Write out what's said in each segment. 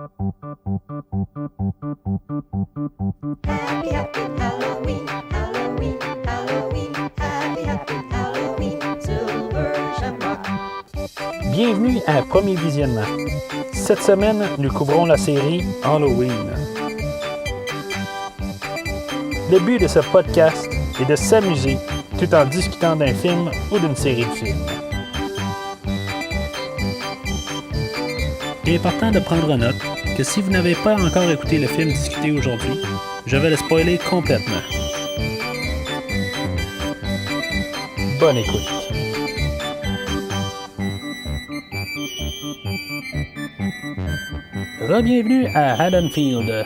Happy, happy Halloween, Halloween, Halloween, happy, happy Halloween, Silver Shamrock. Bienvenue à Premier Visionnement. Cette semaine, nous couvrons la série Halloween. Le but de ce podcast est de s'amuser tout en discutant d'un film ou d'une série de films. Il est important de prendre note que si vous n'avez pas encore écouté le film discuté aujourd'hui, je vais le spoiler complètement. Bonne écoute. Bienvenue à Haddonfield.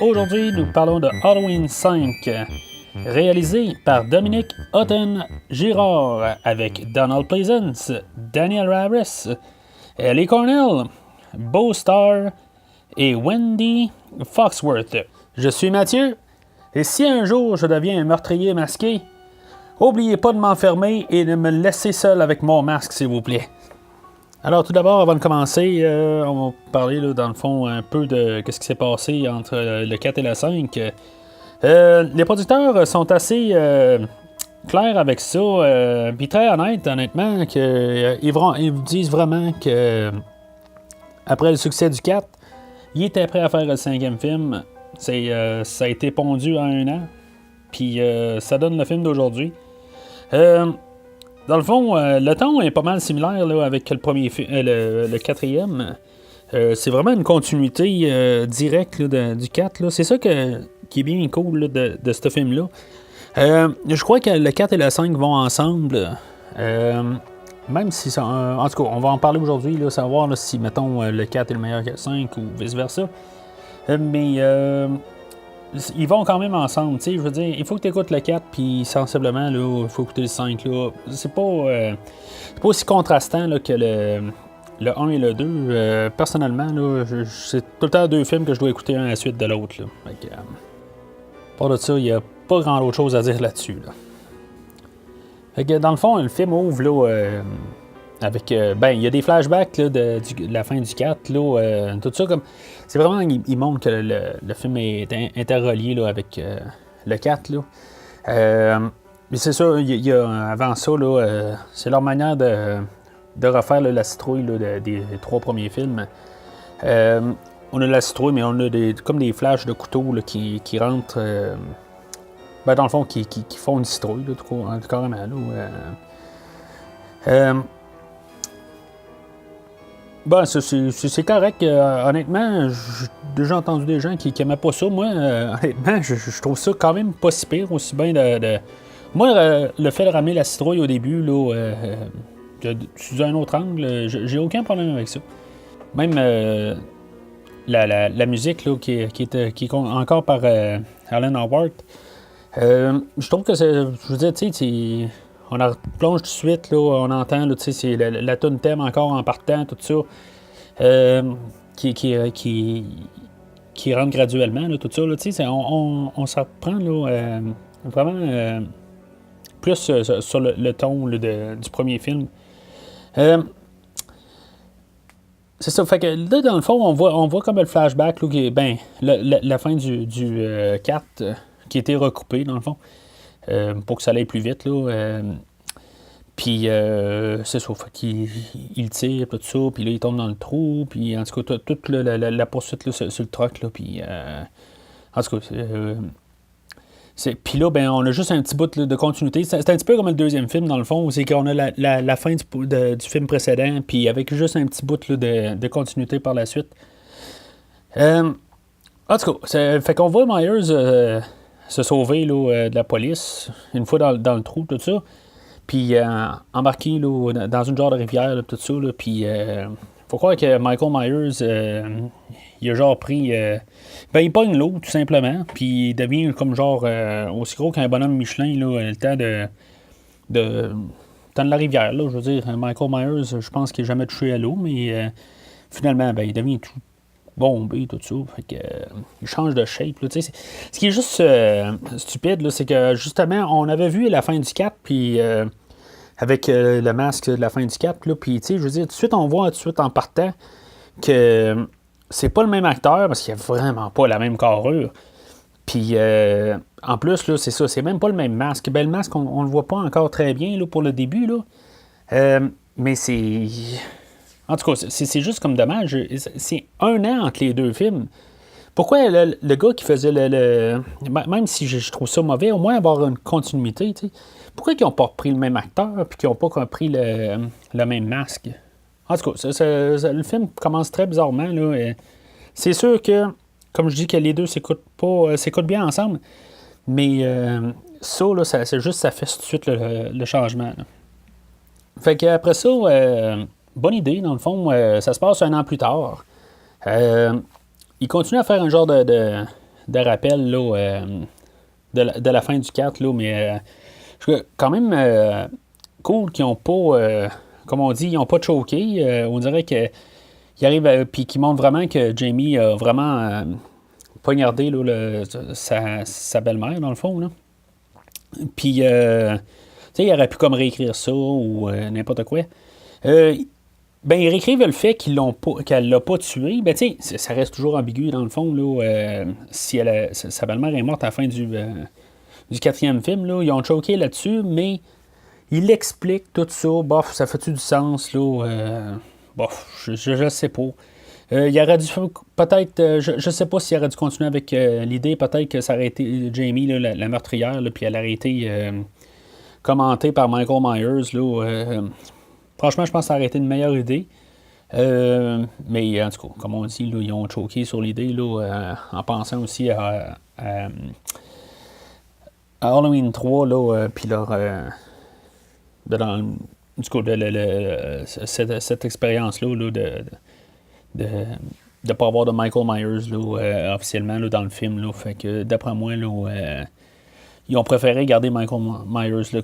Aujourd'hui, nous parlons de Halloween 5, réalisé par Dominique Houghton Girard avec Donald Pleasence, Daniel Raris, Ellie Cornell, Beau Starr et Wendy Foxworth. Je suis Mathieu, et si un jour je deviens un meurtrier masqué, n'oubliez pas de m'enfermer et de me laisser seul avec mon masque, s'il vous plaît. Alors tout d'abord, avant de commencer, on va parler là, dans le fond un peu de ce qui s'est passé entre le 4 et le 5. Les producteurs sont assez clairs avec ça, puis très honnêtement, ils vous disent vraiment que après le succès du 4, ils étaient prêts à faire le 5e film. Ça a été pondu en 1 an, puis ça donne le film d'aujourd'hui. Dans le fond, le ton est pas mal similaire là, avec le premier le 4e. C'est vraiment une continuité directe là, du 4. Là. C'est ça qui est bien cool là, de ce film-là. Je crois que le 4 et le 5 vont ensemble. Même si ça, en tout cas, on va en parler aujourd'hui, là, savoir là, si, mettons, le 4 est le meilleur que le 5 ou vice-versa. Mais ils vont quand même ensemble, tu sais, je veux dire, il faut que tu écoutes le 4, puis sensiblement, là, il faut écouter le 5, là. C'est pas aussi contrastant là, que le 1 et le 2. Personnellement, là, c'est tout le temps 2 films que je dois écouter un à la suite de l'autre, là. Fait que, part de ça, il n'y a pas grand autre chose à dire là-dessus, là. Fait que, dans le fond, le film ouvre, là, avec, il y a des flashbacks là, de la fin du 4, là, tout ça comme... C'est vraiment, il montre que le film est interrelié là, avec le 4, là. Mais c'est ça, il y a, avant ça, là, c'est leur manière de refaire là, la citrouille là, des 3 premiers films. On a la citrouille, mais on a comme des flashs de couteau là, qui rentrent, dans le fond, qui font une citrouille, là, carrément, là. C'est correct. Honnêtement, j'ai déjà entendu des gens qui n'aimaient pas ça. Moi, honnêtement, je trouve ça quand même pas si pire, aussi bien de... Moi, le fait de ramener la citrouille au début, là, sous un autre angle, j'ai aucun problème avec ça. Même la musique là, qui est encore par Alan Howard, je trouve que c'est... Je veux dire, tu sais, on la plonge tout de suite, là, on entend, là, c'est la tune thème encore en partant, tout ça, qui rentre graduellement, là, tout ça, là, on s'en reprend là, vraiment plus sur le ton là, du premier film. C'est ça, fait que là, dans le fond, on voit comme le flashback, là, qui est, la fin du 4, qui a été recoupé, dans le fond. Pour que ça aille plus vite, là. Puis, c'est ça, fait qu'il tire, tout ça, puis là, il tombe dans le trou, puis en tout cas, toute la poursuite là, sur le truck, là, puis... en tout cas, puis là, on a juste un petit bout là, de continuité. C'est un petit peu comme le 2e film, dans le fond, où c'est qu'on a la fin du film précédent, puis avec juste un petit bout là, de continuité par la suite. En tout cas, fait qu'on voit Myers... se sauver là, de la police, une fois dans le trou, tout ça. Puis embarqué là, dans une genre de rivière, là, tout ça. Puis faut croire que Michael Myers, il a genre pris... il pogne l'eau, tout simplement. Puis il devient comme genre aussi gros qu'un bonhomme Michelin, là, le temps de la rivière, là, je veux dire. Michael Myers, je pense qu'il n'a jamais touché à l'eau, mais finalement, il devient tout bombé, tout ça. Fait que, il change de shape. Là, ce qui est juste stupide, là, c'est que justement, on avait vu la fin du 4, puis avec le masque de la fin du 4, puis je veux dire, tout de suite, on voit tout de suite en partant que c'est pas le même acteur parce qu'il a vraiment pas la même carrure. Puis en plus, là, c'est ça, c'est même pas le même masque. Ben, le masque, on le voit pas encore très bien là, pour le début. Là. Mais c'est. En tout cas, c'est juste comme dommage. C'est 1 an entre les deux films. Pourquoi le gars qui faisait même si je trouve ça mauvais, au moins avoir une continuité, tu sais. Pourquoi ils n'ont pas pris le même acteur et qu'ils n'ont pas pris le même masque? En tout cas, le film commence très bizarrement. Là, c'est sûr que, comme je dis, que les deux s'écoutent bien ensemble, mais ça, là, c'est juste ça fait tout de suite le changement. Là. Fait qu'après ça, bonne idée, dans le fond, ça se passe 1 an plus tard. Il continue à faire un genre de rappel là, de la fin du 4, là, mais quand même cool qu'ils n'ont pas, comme on dit, ils n'ont pas choqué. On dirait qu'ils arrivent, puis qu'ils montrent vraiment que Jamie a vraiment poignardé là, sa belle-mère, dans le fond. Là. Puis, tu sais, il aurait pu comme réécrire ça ou n'importe quoi. Ben, ils réécrivent le fait qu'elle l'a pas tué. Ben, tu sais, ça reste toujours ambigu dans le fond. Là, si sa belle-mère est morte à la fin du 4e film, là, ils ont choqué là-dessus, mais ils expliquent tout ça. Bof, ça fait-tu du sens, là? Bof, je sais pas. Il aurait dû peut-être, je sais pas s'il aurait dû continuer avec l'idée, peut-être que ça aurait été Jamie, là, la meurtrière, là, puis elle aurait été commentée par Michael Myers, là. Franchement, je pense que ça aurait été une meilleure idée. Mais en tout cas, comme on dit, là, ils ont choqué sur l'idée là, en pensant aussi à Halloween 3, là, puis leur. Du coup, cette expérience-là là, de ne pas avoir de Michael Myers là, officiellement là, dans le film. Là, fait que d'après moi, là, ils ont préféré garder Michael Myers là,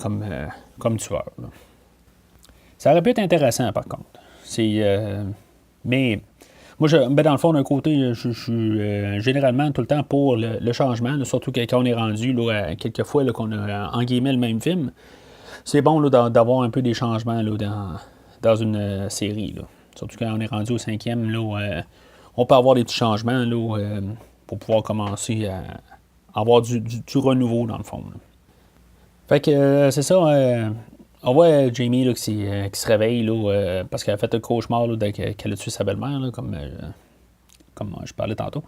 comme tueur. Là. Ça aurait pu être intéressant, par contre. Mais moi, dans le fond, d'un côté, je suis généralement tout le temps pour le changement, là, surtout quand on est rendu là, quelques fois là, qu'on a en guillemets le même film. C'est bon là, d'avoir un peu des changements là, dans une série. Là. Surtout quand on est rendu au 5e, là, on peut avoir des petits changements là, pour pouvoir commencer à avoir du renouveau, dans le fond. Là. Fait que c'est ça. On voit Jamie là, qui se réveille là, parce qu'elle a fait un cauchemar là, qu'elle a tué sa belle-mère, là, comme je parlais tantôt.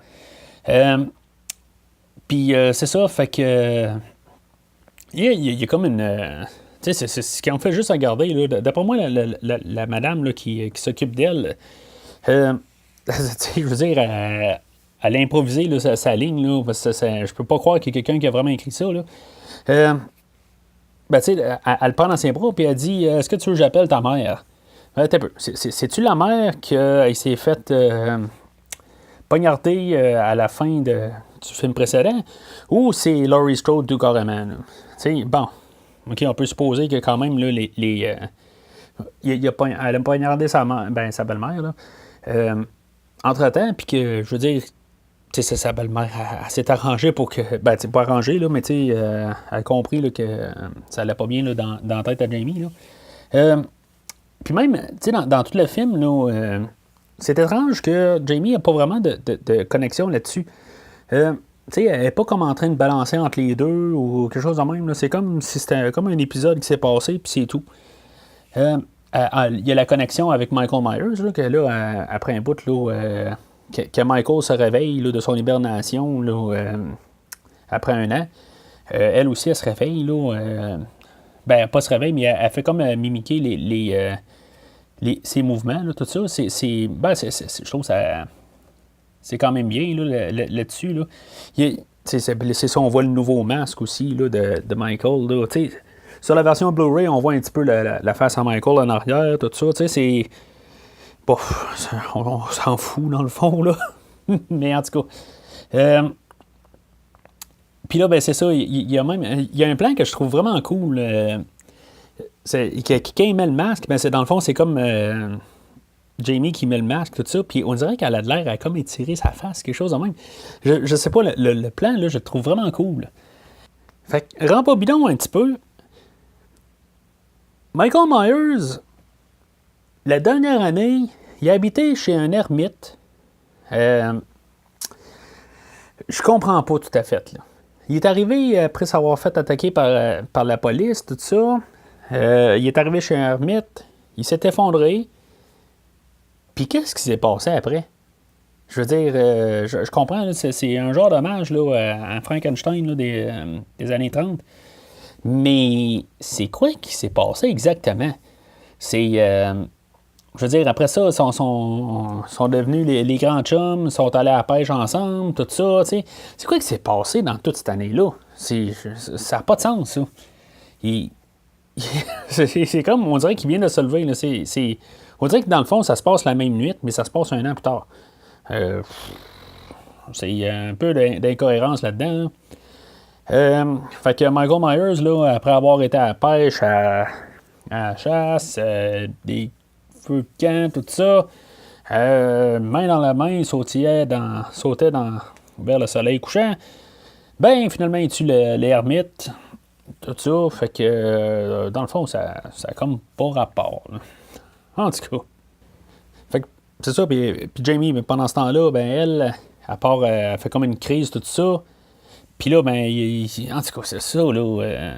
Puis c'est ça, fait que il y a comme une. Tu sais, c'est ce qu'on fait juste regarder. Là, d'après moi, la madame là, qui s'occupe d'elle, je veux dire, elle a improvisé là, sa ligne. Là, parce que je peux pas croire qu'il y a quelqu'un qui a vraiment écrit ça. Là. Ben, tu sais, elle le prend dans ses bras et elle dit est-ce que tu veux que j'appelle ta mère? C'est-tu la mère qui s'est faite poignarder à la fin du film précédent ou c'est Laurie Strode tout carrément? Tu sais, bon, OK, on peut supposer que quand même, là, elle a poignardé sa belle-mère, là, entre-temps, puis que, je veux dire, tu sais, sa belle-mère, elle s'est arrangée pour que, ben, tu pas arrangée, là, mais tu sais, elle a compris là, que ça allait pas bien là, dans la tête à Jamie, là. Puis même, tu sais, dans tout le film, là, c'est étrange que Jamie n'a pas vraiment de connexion là-dessus. Tu sais, elle n'est pas comme en train de balancer entre les deux ou quelque chose de même. Là. C'est comme si c'était comme un épisode qui s'est passé, puis c'est tout. Il y a la connexion avec Michael Myers, là, que là, après un bout, là, que Michael se réveille là, de son hibernation là, après 1 an. Elle aussi, elle se réveille. Là, ben, pas se réveille, mais elle fait comme mimiquer ses mouvements, là, tout ça. Je trouve que ça. C'est quand même bien là-dessus. Là. C'est ça, on voit le nouveau masque aussi là, de Michael. Là. Sur la version Blu-ray, on voit un petit peu la face à Michael en arrière, tout ça. C'est. Bon, on s'en fout dans le fond, là. Mais en tout cas. Puis là, ben c'est ça. Il y a un plan que je trouve vraiment cool. Qui met le masque, ben c'est dans le fond, c'est comme. Jamie qui met le masque, tout ça, puis on dirait qu'elle a de l'air à comme étirer sa face, quelque chose de même. Je sais pas, le plan, là, je le trouve vraiment cool. Fait que, rembobinons un petit peu. Michael Myers, la dernière année, il a habité chez un ermite Je comprends pas tout à fait. Là. Il est arrivé après s'avoir fait attaquer par la police, tout ça. Il est arrivé chez Hermit. Il s'est effondré. Puis qu'est-ce qui s'est passé après? Je veux dire, je comprends, là, c'est un genre d'hommage là, à Frankenstein là, des années 30. Mais c'est quoi qui s'est passé exactement? C'est. Je veux dire, après ça, ils sont devenus les grands chums, sont allés à la pêche ensemble, tout ça, tu sais. C'est quoi qui s'est passé dans toute cette année-là? Ça n'a pas de sens, ça. C'est comme, on dirait qu'il vient de se lever. Là. On dirait que dans le fond, ça se passe la même nuit, mais ça se passe un an plus tard. C'est un peu d'incohérence là-dedans. Fait que Michael Myers, là, après avoir été à la pêche, à la chasse, des feux de camp, tout ça, main dans la main, sautait vers le soleil couchant. Ben, finalement, il tue les ermites, tout ça. Fait que, dans le fond, ça a comme pas rapport. Là. En tout cas. Fait que, c'est ça. Puis Jamie, pendant ce temps-là, ben, elle fait comme une crise, tout ça. Puis là, ben, en tout cas, c'est ça, là.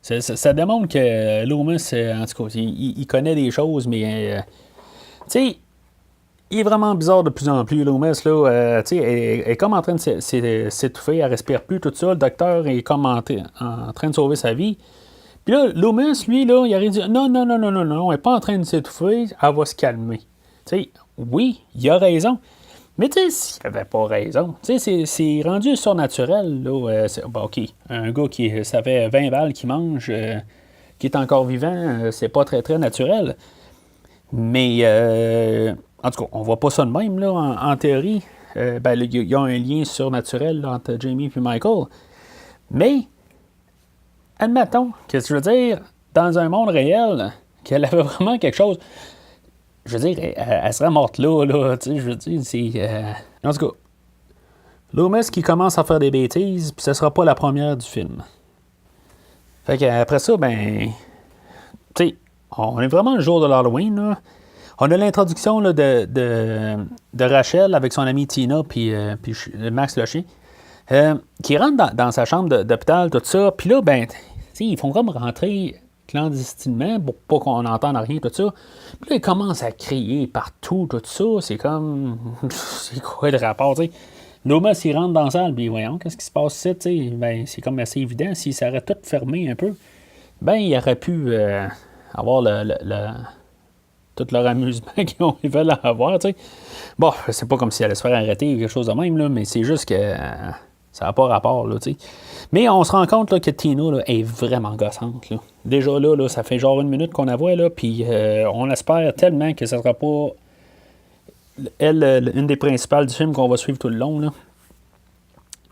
Ça démontre que Loomis, en tout cas, il connaît des choses, mais, tu sais, il est vraiment bizarre de plus en plus, Loomis, là. Tu sais, elle est comme en train de s'étouffer, elle respire plus, tout ça. Le docteur est comme en train de sauver sa vie. Puis là, Loomis, lui, là, il aurait dit non, elle n'est pas en train de s'étouffer, elle va se calmer. Tu sais, oui, il a raison. Mais tu sais, s'il n'avait pas raison, tu sais, c'est rendu surnaturel, là. OK, un gars ça fait 20 balles qui mange, qui est encore vivant, c'est pas très, très naturel. Mais, en tout cas, on voit pas ça de même, là, en théorie. Ben, il y a un lien surnaturel là, entre Jamie et Michael. Mais, admettons, qu'est-ce que je veux dire, dans un monde réel, qu'elle avait vraiment quelque chose... Je veux dire, elle serait morte là, tu sais, je veux dire, c'est... En tout cas, Loomis qui commence à faire des bêtises, puis ce sera pas la première du film. Fait qu'après ça, ben... Tu sais, on est vraiment le jour de l'Halloween, là. On a l'introduction là, de Rachel avec son amie Tina, puis Max le chien, qui rentre dans sa chambre d'hôpital, tout ça, puis là, ben, tu sais, ils font comme rentrer... clandestinement, pour pas qu'on entende rien, tout ça. Puis là, il commence à crier partout, tout ça. C'est comme... c'est quoi le rapport, tu sais? Loomis, il rentre dans la salle, puis voyons, qu'est-ce qui se passe ici, tu sais? Ben, c'est comme assez évident. S'il s'arrêt tout fermé un peu, ben, il aurait pu avoir tout leur amusement qu'ils veulent avoir, tu sais. Bon, c'est pas comme s'il allait se faire arrêter ou quelque chose de même, là, mais c'est juste que... ça n'a pas rapport, là, tu sais. Mais on se rend compte là, que Tina là, est vraiment gossante. Là. Déjà là, ça fait genre 1 minute qu'on la voit, là, puis on espère tellement que ça ne sera pas elle, une des principales du film qu'on va suivre tout le long. Là.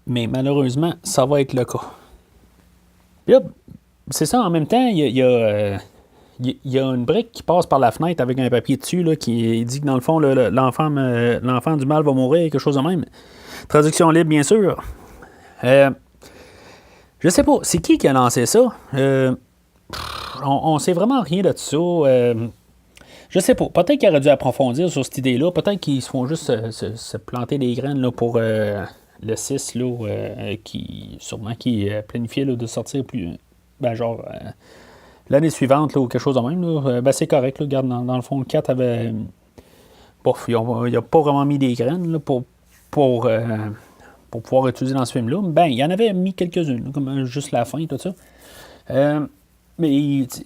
Mais malheureusement, ça va être le cas. Puis là, c'est ça, en même temps, il y a une brique qui passe par la fenêtre avec un papier dessus là, qui dit que dans le fond, l'enfant du mal va mourir, quelque chose de même. Traduction libre, bien sûr. Je sais pas, c'est qui a lancé ça? On sait vraiment rien de ça. Je sais pas. Peut-être qu'il aurait dû approfondir sur cette idée-là. Peut-être qu'ils se font juste se planter des graines là, pour le 6, là, qui planifiait là, de sortir plus. Ben, genre, l'année suivante, là, ou quelque chose de même. Là, ben, c'est correct. Là, regarde, dans le fond, le 4 avait. Bof, il n'a pas vraiment mis des graines là, pour pouvoir utiliser dans ce film-là. Ben, il y en avait mis quelques-unes, là, comme juste la fin, tout ça. Mais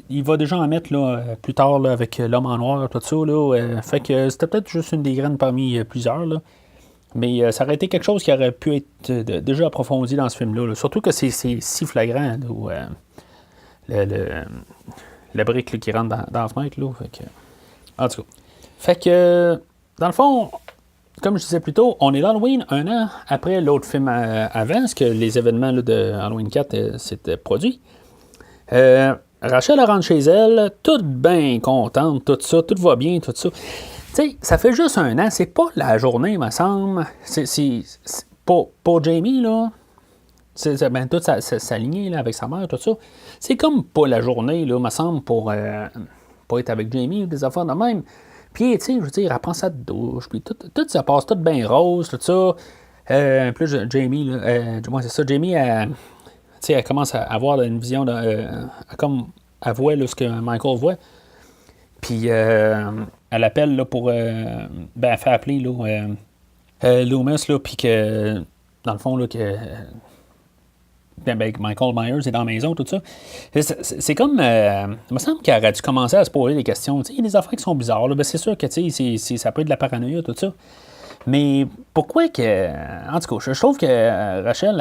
il va déjà en mettre là, plus tard là, avec l'homme en noir, tout ça. Là, fait que c'était peut-être juste une des graines parmi plusieurs. Là. Mais ça aurait été quelque chose qui aurait pu être déjà approfondi dans ce film-là. Là. Surtout que c'est si flagrant. Là, le brique là, qui rentre dans la fenêtre. Là, fait que, en tout cas. Fait que, dans le fond, comme je disais plus tôt, on est l'Halloween 1 an après l'autre film avant, parce que les événements là, de Halloween 4 s'étaient produits. Rachel rentre chez elle, toute bien contente, tout ça, tout va bien, tout ça. Tu sais, ça fait juste 1 an, c'est pas la journée, me semble. C'est pour Jamie, là, ben, toute sa lignée là, avec sa mère, tout ça, c'est comme pas la journée, là, me semble, pour être avec Jamie ou des affaires de même. Puis, tu sais, je veux dire, elle prend sa douche, puis tout ça passe tout bien rose, tout ça. Puis là, Jamie, là, moi, c'est ça, Jamie, tu sais, elle commence à avoir une vision, comme elle voit là, ce que Michael voit. Puis, elle appelle là, pour. Elle fait appeler là, Loomis, là, puis que, dans le fond, là, que. Michael Myers est dans la maison, tout ça. C'est comme. Il me semble qu'elle aurait dû commencer à se poser des questions. Il y a des affaires qui sont bizarres. Là. C'est sûr que ça peut être de la paranoïa, tout ça. Mais pourquoi que. En tout cas, je trouve que Rachel,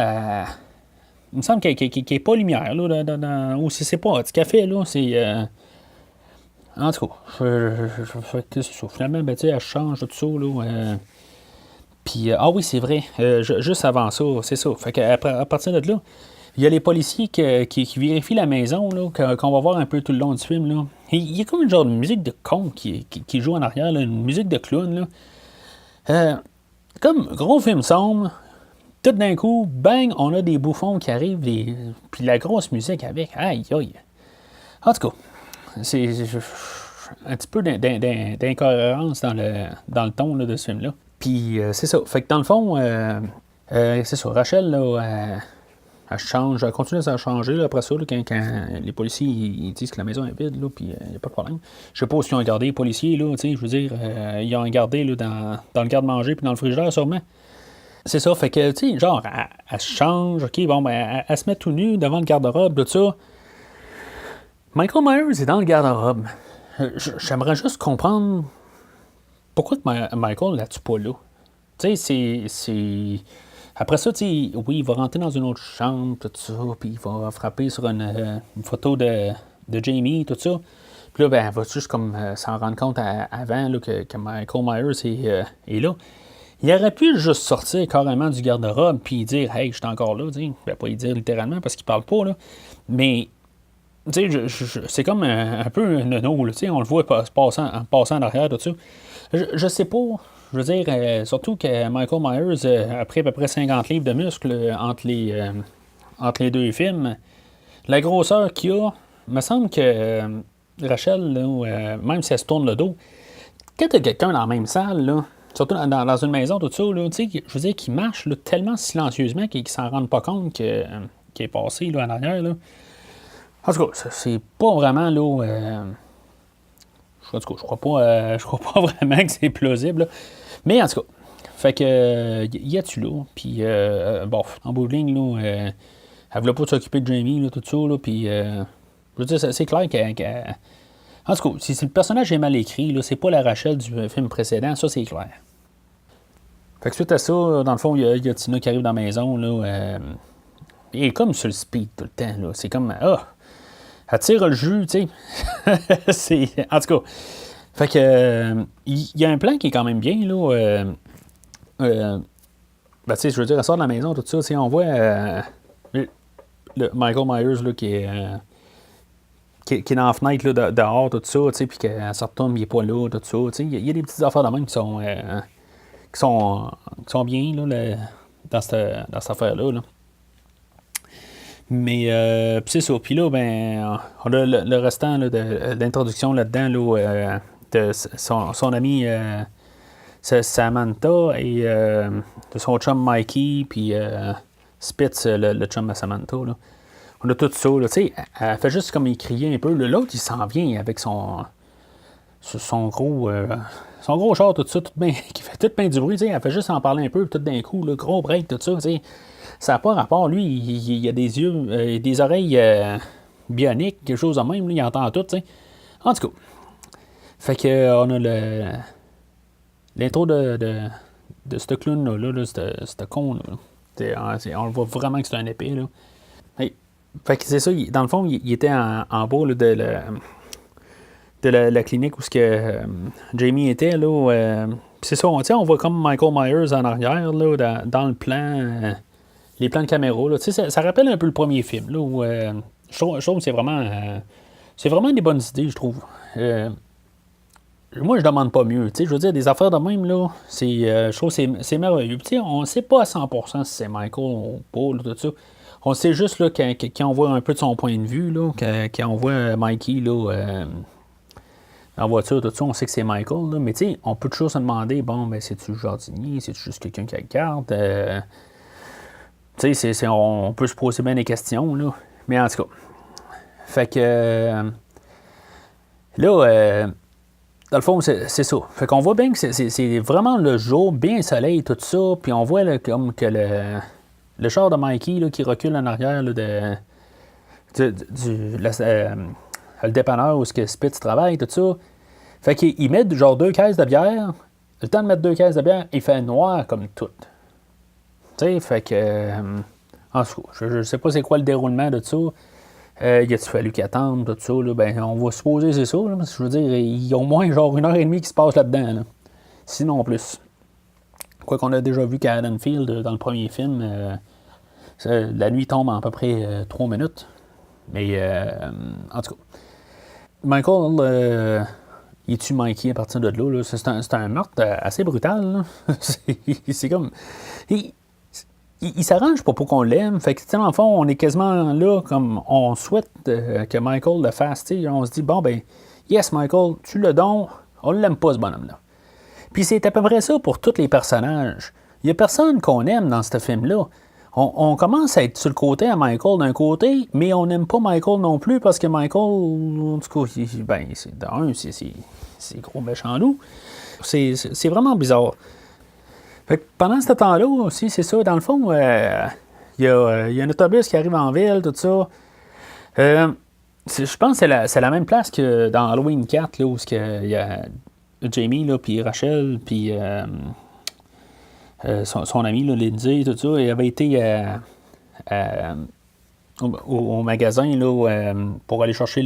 il me semble qu'elle n'est pas lumière, là, ou si c'est pas du café, là, c'est. En tout cas, finalement, elle change tout ça, là. Puis, oui, c'est vrai. Juste avant ça, c'est ça. Fait qu'à partir de là, il y a les policiers qui vérifient la maison, là, qu'on va voir un peu tout le long du film. Là. Il y a comme une genre de musique de con qui joue en arrière, là, une musique de clown. Là. Comme gros film sombre, tout d'un coup, bang, on a des bouffons qui arrivent, puis la grosse musique avec. Aïe, aïe. En tout cas, c'est un petit peu d'incohérence dans le ton là, de ce film-là. Puis c'est ça. Fait que dans le fond, c'est ça. Rachel, là, elle change, elle continue à changer là, après ça, là, quand les policiers ils disent que la maison est vide, là, puis il n'y a pas de problème. Je sais pas s'ils ont gardé les policiers, là, je veux dire, ils ont gardé là, dans le garde-manger puis dans le frigidaire, sûrement. C'est ça, fait que, tu sais, genre, elle se change, ok, bon, elle se met tout nue devant le garde-robe, tout ça. Michael Myers est dans le garde-robe. J'aimerais juste comprendre pourquoi Michael la tue pas là. Tu sais, c'est. Après ça, tu sais, oui, il va rentrer dans une autre chambre, tout ça, puis il va frapper sur une photo de Jamie, tout ça. Puis là, elle va juste comme s'en rendre compte avant là, que Michael Myers est là. Il aurait pu juste sortir carrément du garde-robe puis dire « Hey, je suis encore là », tu sais. Il va pas y dire littéralement parce qu'il parle pas, là. Mais, tu sais, c'est comme un peu un nono, là, tu sais. On le voit passant en arrière, tout ça. Je sais pas. Je veux dire, surtout que Michael Myers a pris à peu près 50 livres de muscles entre les deux films. La grosseur qu'il a, il me semble que Rachel, là, même si elle se tourne le dos, quand tu as quelqu'un dans la même salle, là, surtout dans une maison, tout ça, là, je veux dire, qui marche là, tellement silencieusement qu'ils ne s'en rendent pas compte qu'il est passé là, en arrière. Là. En tout cas, c'est pas vraiment là. En tout cas, je crois pas vraiment que c'est plausible. Là. Mais en tout cas, fait que y a-tu là? Puis bon, en bout de ligne, là, elle voulait pas s'occuper de Jamie, là, tout ça, là, puis je veux dire, c'est clair qu'elle. En tout cas, si le personnage est mal écrit, là, c'est pas la Rachel du film précédent, ça c'est clair. Fait que suite à ça, dans le fond, il y a Tina qui arrive dans la maison, là, et comme sur le speed tout le temps, là, c'est comme, elle tire le jus, tu sais. En tout cas, fait que, il y a un plan qui est quand même bien, là, tu sais, je veux dire, elle sort de la maison, tout ça, tu sais, on voit le Michael Myers, là, qui est dans la fenêtre, là, dehors, tout ça, tu sais, puis qu'elle se retourne, il n'est pas là, tout ça, tu sais, il y a des petites affaires de même qui sont bien, là, dans cette affaire-là, là. Mais c'est ça. Puis là, ben, on a le restant là, de l'introduction là-dedans là, de son ami Samantha et de son chum Mikey, puis Spitz, le chum de Samantha. Là. On a tout ça. Là, elle fait juste comme il criait un peu. L'autre, il s'en vient avec son gros char, tout ça, tout bien, qui fait tout bien du bruit. Elle fait juste en parler un peu, tout d'un coup, le gros break, tout ça. Ça n'a pas rapport. Lui, il a des yeux, des oreilles bioniques, quelque chose de même. Là, il entend tout. T'sais. En tout cas. Fait que on a l'intro de ce clown-là, ce con-là. On le voit vraiment que c'est un épée. Là. Fait que c'est ça. Dans le fond, il était en bas là, de la clinique où Jamie était. Là, c'est ça. On voit comme Michael Myers en arrière là, dans le plan. Les plans de caméra, là, ça rappelle un peu le premier film. Là, où, je trouve que c'est vraiment des bonnes idées, je trouve. Moi, je demande pas mieux. Je veux dire, des affaires de même, là, je trouve que c'est merveilleux. On ne sait pas à 100% si c'est Michael ou pas, là, tout ça. On sait juste là, quand on voit un peu de son point de vue, là, quand on voit Mikey là, en voiture, tout ça, on sait que c'est Michael, là, mais tu sais, on peut toujours se demander, bon, ben, c'est-tu le jardinier, c'est-tu juste quelqu'un qui regarde? Tu sais, on peut se poser bien des questions, là. Mais en tout cas, fait que là, dans le fond, c'est ça. Fait qu'on voit bien que c'est vraiment le jour, bien soleil, tout ça, puis on voit là, comme que le char de Mikey là, qui recule en arrière là, le dépanneur où ce que Spitz travaille, tout ça. Fait qu'il met genre 2 caisses de bière. Le temps de mettre 2 caisses de bière, il fait noir comme tout. Tu sais, fait que... en tout cas, je sais pas c'est quoi le déroulement de ça. Il a-t-il fallu qu'il attende, tout ça, là? Ben, on va supposer c'est ça, là, parce que je veux dire, il y a au moins genre 1 heure et demie qui se passe là-dedans, là. Sinon plus. Quoi qu'on a déjà vu qu'à Haddonfield, dans le premier film, la nuit tombe en à peu près 3 minutes. Mais, en tout cas, Michael, il tue Mikey à partir de là. C'est un meurtre assez brutal. Là. c'est comme... Il s'arrange pas pour qu'on l'aime. Fait que, dans le fond, on est quasiment là comme on souhaite que Michael le fasse. T'sais. On se dit, bon, ben, yes, Michael, tu le donnes. On l'aime pas, ce bonhomme-là. Puis c'est à peu près ça pour tous les personnages. Il y a personne qu'on aime dans ce film-là. On commence à être sur le côté à Michael d'un côté, mais on n'aime pas Michael non plus parce que Michael, en tout cas, c'est gros méchant loup. C'est vraiment bizarre. Fait que pendant ce temps-là aussi, c'est ça, dans le fond, il y a un autobus qui arrive en ville, tout ça. Je pense que c'est la même place que dans Halloween 4, là, où il y a Jamie, puis Rachel, puis son ami, là, Lindsay, tout ça, il avait été au magasin là, pour aller chercher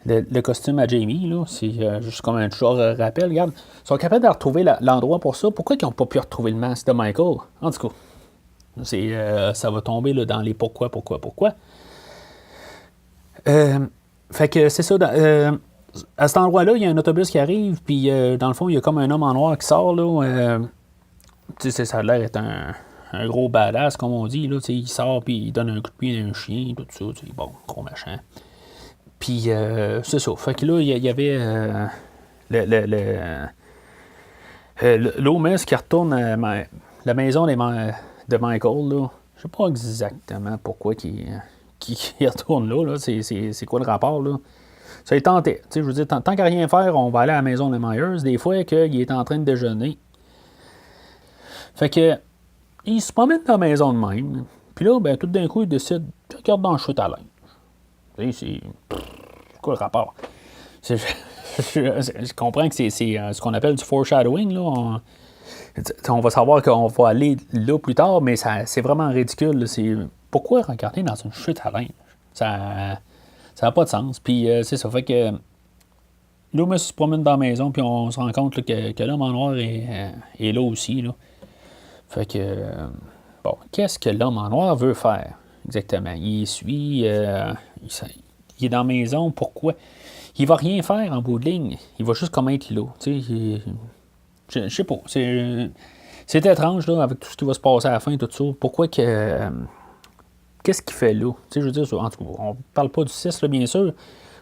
le costume à Jamie. Là. C'est juste comme un genre rappel. Regarde, ils sont capables de retrouver l'endroit pour ça. Pourquoi ils n'ont pas pu retrouver le masque de Michael? En tout cas, ça va tomber là, dans les pourquoi. Fait que c'est ça. À cet endroit-là, il y a un autobus qui arrive, puis dans le fond, il y a comme un homme en noir qui sort. Là, tu sais, ça a l'air d'être un gros badass, comme on dit. Là, il sort, puis il donne un coup de pied à un chien, tout ça. Bon, gros machin. Puis, c'est ça. Fait que là, il y avait l'Homes qui retourne à la maison de Michael. Là. Je sais pas exactement pourquoi il retourne là. C'est quoi le rapport, là? Ça est tenté. Je veux dire, tant qu'à rien faire, on va aller à la maison de Myers. Des fois, qu'il est en train de déjeuner. Fait que, il se promène dans la maison de même. Puis là, ben, tout d'un coup, il décide de regarder dans le chute à linge. C'est quoi le rapport? Je comprends que c'est ce qu'on appelle du foreshadowing. Là. On va savoir qu'on va aller là plus tard, mais c'est vraiment ridicule. Pourquoi regarder dans une chute à linge? Ça n'a pas de sens. Puis c'est ça. Fait que Loomis se promène dans la maison, puis on se rend compte là, que l'homme en noir est là aussi. Là. Fait que, bon, qu'est-ce que l'homme en noir veut faire exactement? Il suit, il est dans la maison, pourquoi? Il va rien faire en bout de ligne, il va juste comme être là. Je sais pas, c'est étrange là, avec tout ce qui va se passer à la fin, tout ça. Pourquoi que. Qu'est-ce qu'il fait là? Je veux dire, en tout cas, on parle pas du 6, là, bien sûr,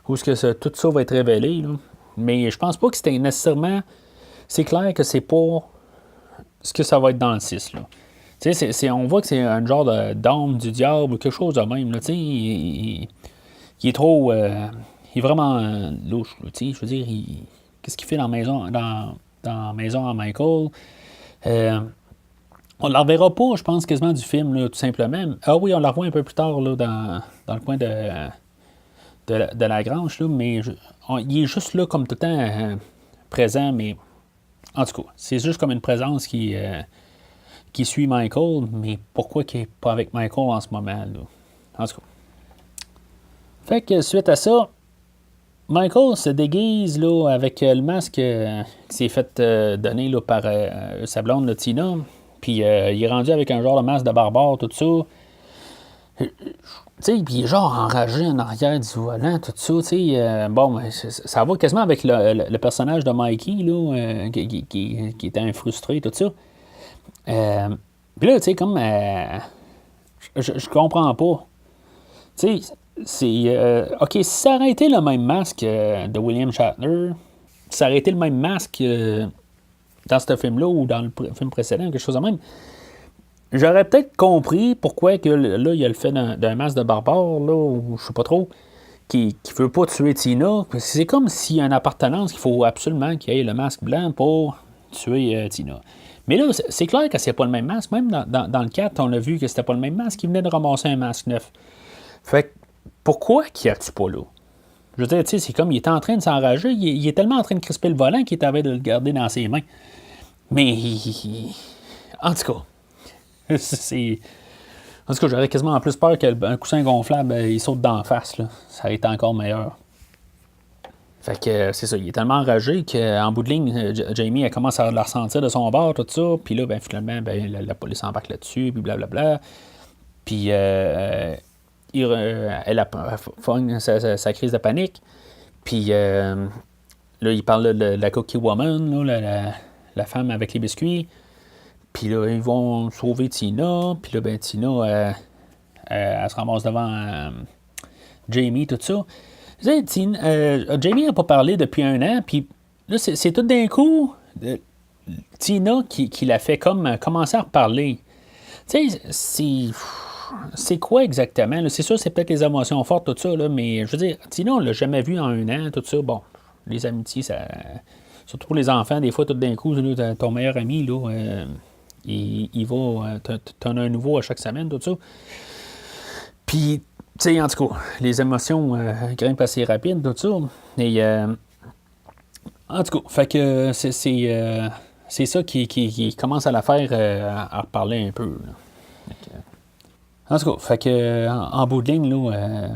où est-ce que tout ça va être révélé, là. Mais je pense pas que c'était nécessairement. C'est clair que c'est pas ce que ça va être dans le 6. Là. On voit que c'est un genre d'âme du diable ou quelque chose de même. Là, il est trop. Il est vraiment louche. Là, je veux dire, qu'est-ce qu'il fait dans la maison à Michael? On ne la reverra pas, je pense, quasiment du film, là, tout simplement. Ah oui, on la revoit un peu plus tard là, dans le coin de la grange, là, mais il est juste là comme tout le temps présent, mais en tout cas, c'est juste comme une présence qui suit Michael, mais pourquoi qu'il n'est pas avec Michael en ce moment, là? En tout cas. Fait que suite à ça, Michael se déguise là, avec le masque qui s'est fait donner là, par sa blonde, là, Tina. Puis il est rendu avec un genre de masque de barbare, tout ça. Puis il est genre enragé en arrière du volant, tout ça. Bon, ça va quasiment avec le personnage de Mikey, là, qui était un frustré, tout ça. Puis là, comme. Je comprends pas. OK, si ça aurait été le même masque de William Shatner, si ça aurait été le même masque dans ce film-là ou dans le film précédent, quelque chose de même, j'aurais peut-être compris pourquoi que là, il y a le fait d'un masque de barbare, là, ou je sais pas trop, qui veut pas tuer Tina. C'est comme s'il y a une appartenance qu'il faut absolument qu'il y ait le masque blanc pour tuer Tina. Mais là, c'est clair que c'est pas le même masque. Même dans le 4, on a vu que c'était pas le même masque. Il venait de ramasser un masque neuf. Fait que, pourquoi qu'il tue pas là? Je veux dire, tu sais, c'est comme il était en train de s'enrager. Il est tellement en train de crisper le volant qu'il avait de le garder dans ses mains. Mais, en tout cas, c'est... En tout cas, j'aurais quasiment plus peur qu'un coussin gonflable, il saute d'en face. Là. Ça aurait été encore meilleur. Fait que c'est ça, il est tellement enragé qu'en bout de ligne, Jamie elle commence à le ressentir de son bord, tout ça. Puis là, finalement, la police embarque là-dessus, puis blablabla. Puis elle pogne sa crise de panique. Puis là, il parle de la Cookie Woman, là, la femme avec les biscuits. Puis là, ils vont sauver Tina. Puis là, Tina, elle se ramasse devant Jamie, tout ça. Jamie n'a pas parlé depuis 1 an. Puis là, c'est tout d'un coup Tina qui l'a fait comme commencer à reparler. Tu sais, c'est quoi exactement? Là? C'est sûr, c'est peut-être les émotions fortes, tout ça, là, mais je veux dire, Tina, on l'a jamais vu en 1 an, tout ça. Bon, les amitiés, ça... Surtout pour les enfants, des fois, tout d'un coup, là, ton meilleur ami, là... il va. T'en as un nouveau à chaque semaine, tout ça. Puis, tu sais, en tout cas, les émotions grimpent assez rapide, tout ça. Et, en tout cas, fait que c'est ça qui commence à la faire à reparler un peu. En tout cas, fait que en bout de ligne, là,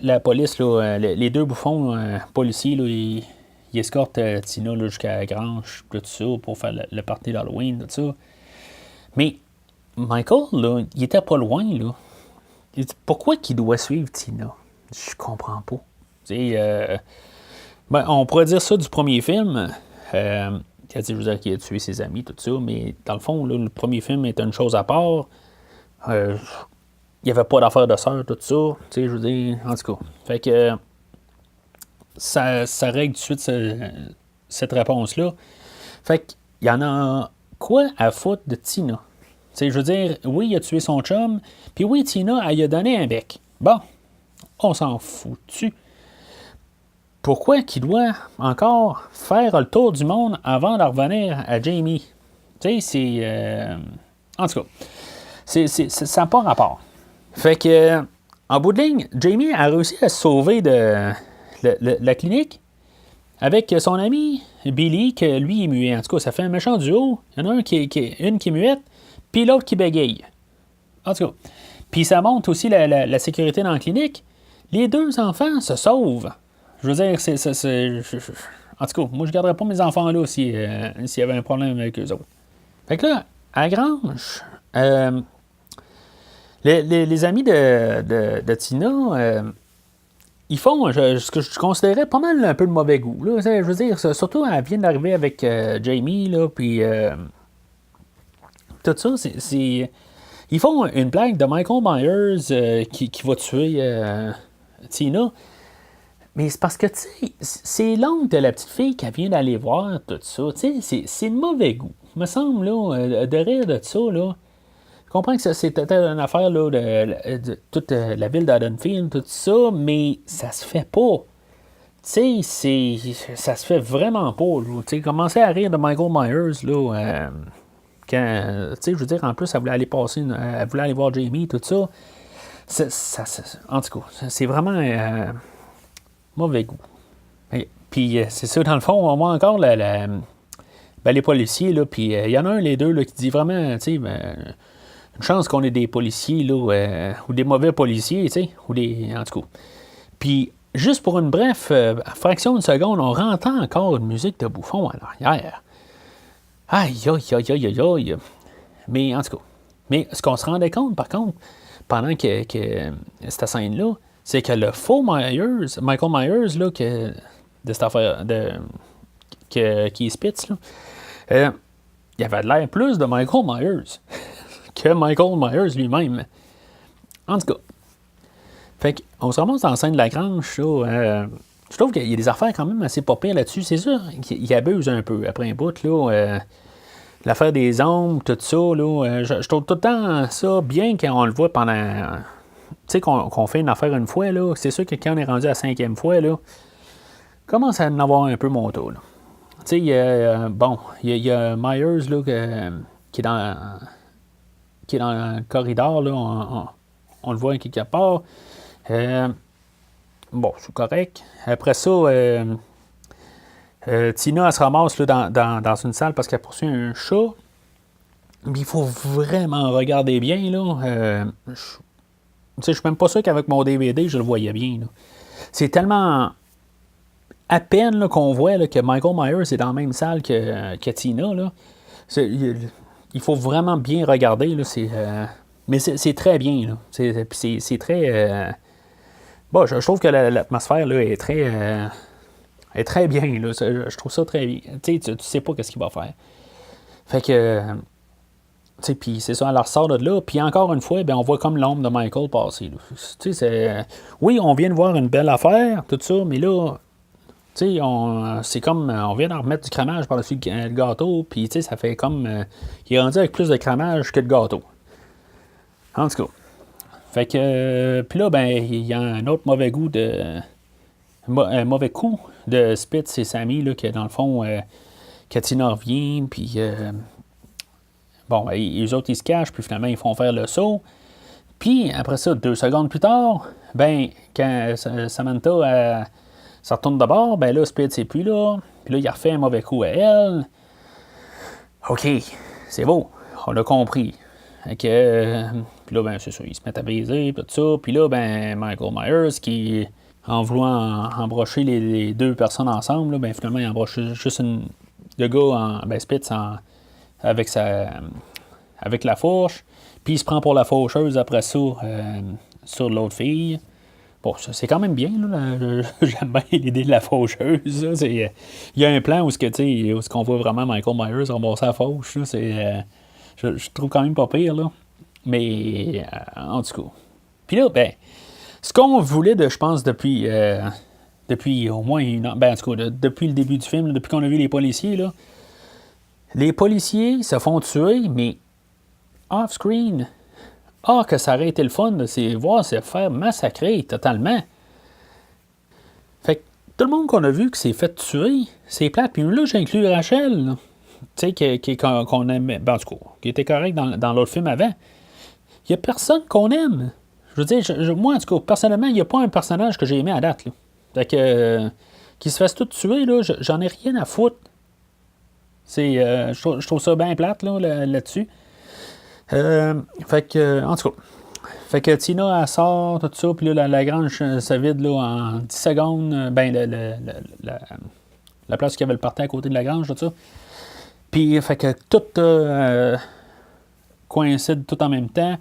la police, là, les 2 bouffons policiers, là, ils escortent Tina là, jusqu'à la grange, tout ça, pour faire le party d'Halloween, tout ça. Mais Michael, là, il était pas loin, là. Pourquoi qu'il doit suivre Tina? Je comprends pas. On pourrait dire ça du premier film. Je veux dire qu'il a tué ses amis, tout ça, mais dans le fond, là, le premier film était une chose à part. Il n'y avait pas d'affaire de sœur, tout ça. Je veux dire, en tout cas. Fait que ça règle tout de suite cette réponse-là. Fait qu'il y en a quoi à foutre de Tina? Je veux dire, oui, il a tué son chum, puis oui, Tina, elle lui a donné un bec. Bon, on s'en fout-tu? Pourquoi qu'il doit encore faire le tour du monde avant de revenir à Jamie? Tu sais, c'est... en tout cas, ça n'a pas rapport. Fait que, en bout de ligne, Jamie a réussi à se sauver de la clinique avec son ami Billy, que lui est muet. En tout cas, ça fait un méchant duo. Il y en a une qui est muette, puis l'autre qui bégaye. En tout cas. Puis ça montre aussi la sécurité dans la clinique. Les 2 enfants se sauvent. Je veux dire, en tout cas, moi, je ne garderais pas mes enfants là s'il y avait un problème avec eux autres. Fait que là, à la grange, les amis de Tina, ils font ce que je considérais pas mal un peu de mauvais goût. Là. Je veux dire, surtout, elle vient d'arriver avec Jamie, là, puis tout ça, ils font une blague de Michael Myers qui va tuer Tina. Mais c'est parce que, tu sais, c'est l'oncle de la petite fille qui vient d'aller voir tout ça. Tu sais, c'est de mauvais goût. Il me semble, là, de rire de ça, là. Je comprends que c'est peut-être une affaire là, de toute la ville d'Haddonfield, tout ça, mais ça se fait pas. Tu sais, ça se fait vraiment pas. Tu sais, commencer à rire de Michael Myers, là, quand, tu sais, je veux dire, en plus, elle voulait aller elle voulait aller voir Jamie, tout ça. En tout cas, c'est vraiment mauvais goût. Puis, c'est ça, dans le fond, on voit encore les policiers, là, puis il y en a un, les deux, là, qui dit vraiment, tu sais, une chance qu'on ait des policiers, là, ou des mauvais policiers, tu sais, en tout cas. Puis, juste pour une bref fraction de seconde, on entend encore une musique de bouffon à l'arrière. Aïe, aïe, aïe, aïe, aïe, aïe. Mais, en tout cas, mais ce qu'on se rendait compte, par contre, pendant que cette scène-là, c'est que le faux Michael Myers, là, de cette affaire, qui est Spitz, là, il avait l'air plus de Michael Myers que Michael Myers lui-même. En tout cas. Fait qu'on se ramasse dans la scène de la grange, là, je trouve qu'il y a des affaires quand même assez pas pires là-dessus. C'est sûr qu'il abuse un peu après un bout, là. L'affaire des ombres, tout ça, là, je trouve tout le temps ça bien quand on le voit pendant... Tu sais, qu'on fait une affaire une fois, là. C'est sûr que quand on est rendu à la 5e fois, là, commence à en avoir un peu mon taux, là. Tu sais, il y a Myers, là, qui est dans le corridor, là. On le voit quelque part. Bon, c'est correct. Après ça, Tina, elle se ramasse là, dans une salle parce qu'elle poursuit un chat. Mais il faut vraiment regarder bien, là. Je suis même pas sûr qu'avec mon DVD, je le voyais bien, là. C'est tellement à peine là, qu'on voit là, que Michael Myers est dans la même salle que Tina, là. Il faut vraiment bien regarder, là. Mais c'est très bien, là. C'est très... Bon, je trouve que l'atmosphère là, est très bien. Là. Je trouve ça très bien. Tu sais pas qu'est-ce qu'il va faire. Fait que... Tu sais, puis c'est ça, elle ressort de là. Puis encore une fois, ben, on voit comme l'ombre de Michael passer. Tu sais, oui, on vient de voir une belle affaire, tout ça, mais là, tu sais, c'est comme... On vient d'en remettre du crémage par-dessus le gâteau, puis tu sais, ça fait comme... il est rendu avec plus de crémage que de gâteau. En tout cas. Fait que, puis là, ben, il y a un autre mauvais goût un mauvais coup de Spitz et Sammy, là, que dans le fond, Katina revient, puis bon, les autres, ils se cachent, puis finalement, ils font faire le saut. Puis, après ça, 2 secondes plus tard, ben, quand Samantha, ça retourne de bord, ben là, Spitz n'est plus là, puis là, il a refait un mauvais coup à elle. OK, c'est beau, on l'a compris. Fait que, puis là, ben, c'est ça, ils se mettent à baiser, tout ça. Puis là, ben, Michael Myers, qui, en voulant embrocher les 2 personnes ensemble, là, ben, finalement, il embroche juste le gars, Spitz, avec la fourche. Puis il se prend pour la faucheuse après ça, sur l'autre fille. Bon, c'est quand même bien, là. J'aime bien l'idée de la faucheuse. Il y a un plan où on voit vraiment Michael Myers rembourser la fauche. Là, je trouve quand même pas pire, là. Mais, en tout cas. Puis là, ben, ce qu'on voulait, je pense, depuis au moins une heure, ben, en tout cas, depuis le début du film, là, depuis qu'on a vu les policiers, là, les policiers se font tuer, mais off-screen. Ah, que ça aurait été le fun de voir se faire massacrer totalement. Fait que tout le monde qu'on a vu qui s'est fait tuer, c'est plate. Puis là, j'inclus Rachel, là. Tu sais, qu'on aimait, ben, en tout cas, qui était correct dans l'autre film avant. Il n'y a personne qu'on aime. Je veux dire, moi, en tout cas, personnellement, il n'y a pas un personnage que j'ai aimé à date, là. Fait que, qui se fasse tout tuer, là, j'en ai rien à foutre. Je trouve ça bien plate, là-dessus. Fait que, en tout cas, fait que Tina, elle sort, tout ça, puis là, la grange se vide, là, en 10 secondes. Ben, la place qu'il y avait le party à côté de la grange, tout ça. Puis, fait que tout coïncide tout en même temps.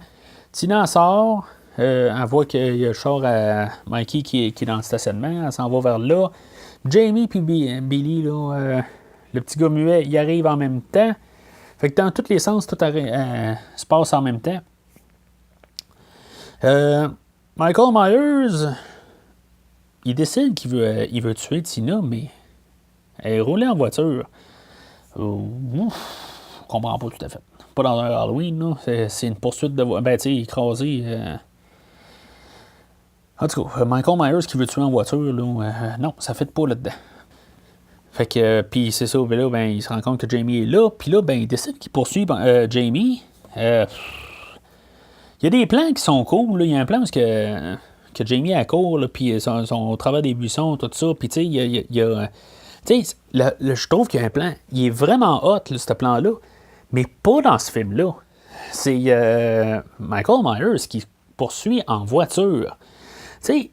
Tina elle sort, elle voit qu'il y a le char à Mikey qui est dans le stationnement, elle s'en va vers là. Jamie puis Billy, là, le petit gars muet, il arrive en même temps. Fait que dans tous les sens, tout se passe en même temps. Michael Myers, il décide qu'il veut tuer Tina, mais elle est roulée en voiture. Je comprends pas tout à fait. Pas dans un Halloween, là. C'est une poursuite de voiture. Ben, tu sais, écrasé. En tout cas, Michael Myers qui veut tuer en voiture, là, non, ça fait pas là-dedans. Fait que, puis c'est ça, ben là, ben, il se rend compte que Jamie est là, puis là, ben, il décide qu'il poursuit Jamie. Il y a des plans qui sont cool, là. Il y a un plan où que Jamie est à court, puis son au travers des buissons, tout ça, puis tu sais, il y a tu sais, je trouve qu'il y a un plan, il est vraiment hot, là, ce plan-là, mais pas dans ce film-là. C'est Michael Myers qui poursuit en voiture. Tu sais,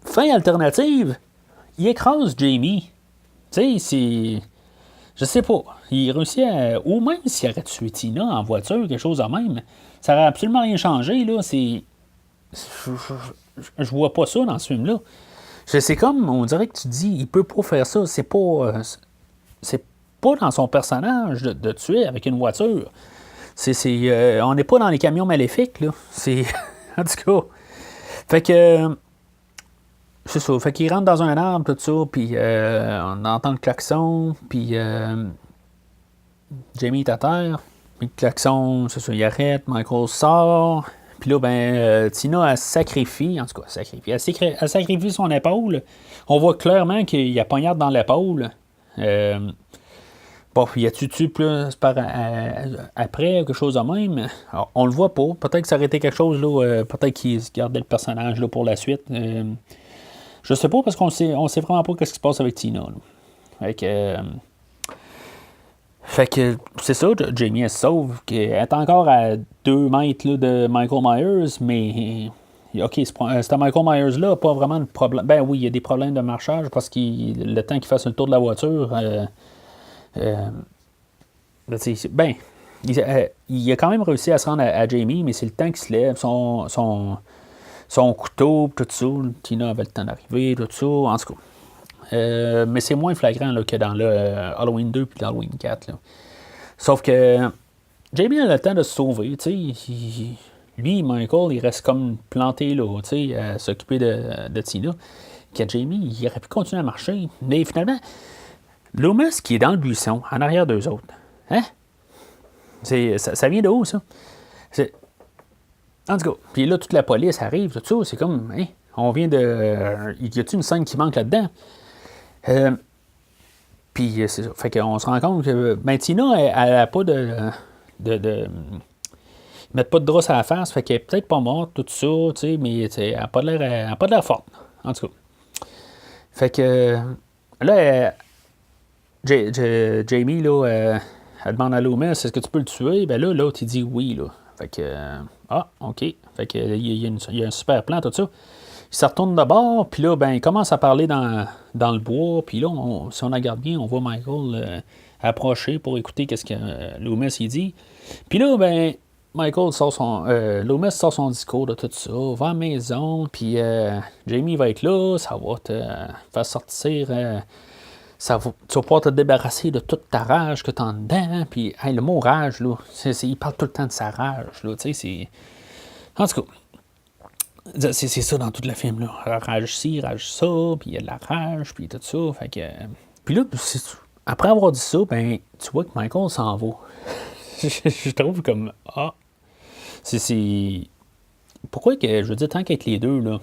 fin alternative, il écrase Jamie. Tu sais, c'est... Je sais pas. Il réussit à... Ou même s'il aurait tué Tina en voiture, quelque chose de même, ça aurait absolument rien changé, là. C'est... Je vois pas ça dans ce film-là. C'est comme, on dirait que tu dis, il peut pas faire ça. C'est pas dans son personnage de tuer avec une voiture. On n'est pas dans les camions maléfiques, là. C'est... En tout cas... Fait que... c'est ça. Fait qu'il rentre dans un arbre, tout ça, puis on entend le klaxon, puis Jamie est à terre, puis le klaxon, c'est ça, il arrête, Michael sort, puis là, Tina, elle sacrifie, en tout cas, elle sacrifie son épaule. On voit clairement qu'il y a poignarde dans l'épaule. Bon, y a-tu tué plus après, quelque chose de même? Alors, on le voit pas. Peut-être que ça aurait été quelque chose, là, peut-être qu'il gardait le personnage là, pour la suite. Je sais pas, parce qu'on sait vraiment pas ce qui se passe avec Tina. Là. Fait que c'est ça, Jamie elle se sauve, qu'elle est encore à 2 mètres là, de Michael Myers, mais OK, c'est Michael Myers-là, pas vraiment de problème. Ben oui, il y a des problèmes de marchage parce que le temps qu'il fasse le tour de la voiture, il a quand même réussi à se rendre à Jamie, mais c'est le temps qu'il se lève, son couteau, tout ça. Tina avait le temps d'arriver, tout ça, en tout cas. Mais c'est moins flagrant là, que dans le Halloween 2 puis Halloween 4. Là. Sauf que Jamie a le temps de se sauver. Lui, Michael, il reste comme planté là, à s'occuper de Tina. Que Jamie, il aurait pu continuer à marcher. Mais finalement, Loomis qui est dans le buisson, en arrière d'eux autres. Hein? Ça vient de où, ça? En tout cas, puis là, toute la police arrive, tout ça. C'est comme, hein? On vient de. Y a-t-il une scène qui manque là-dedans? Puis c'est ça. Fait qu'on se rend compte que Tina, elle n'a pas de ils mettent pas de drap à la face, fait qu'elle est peut-être pas morte, tout ça, mais elle n'a pas de l'air forte, en tout cas. Fait que là, Jamie, là, elle demande à Loomis, est-ce que tu peux le tuer? Ben là, l'autre, il dit oui, là. Fait que, OK. Fait que, il y a un super plan, tout ça. Il se retourne de bord, puis là, il commence à parler dans le bois, puis là, si on regarde bien, on voit Michael approcher pour écouter qu'est-ce que Loomis il dit. Puis là, Loomis sort son discours de tout ça, va à la maison, puis Jamie va être là, ça va te faire sortir, tu vas pouvoir te débarrasser de toute ta rage que tu as dedans, puis le mot rage, là, il parle tout le temps de sa rage, là, c'est... En tout cas, c'est ça dans tout le film, là. Rage ci, rage ça, puis il y a de la rage, puis tout ça. Fait que. Puis là, après avoir dit ça, tu vois que Michael s'en va. Je trouve comme. Pourquoi que, je veux dire, tant qu'être les deux, là,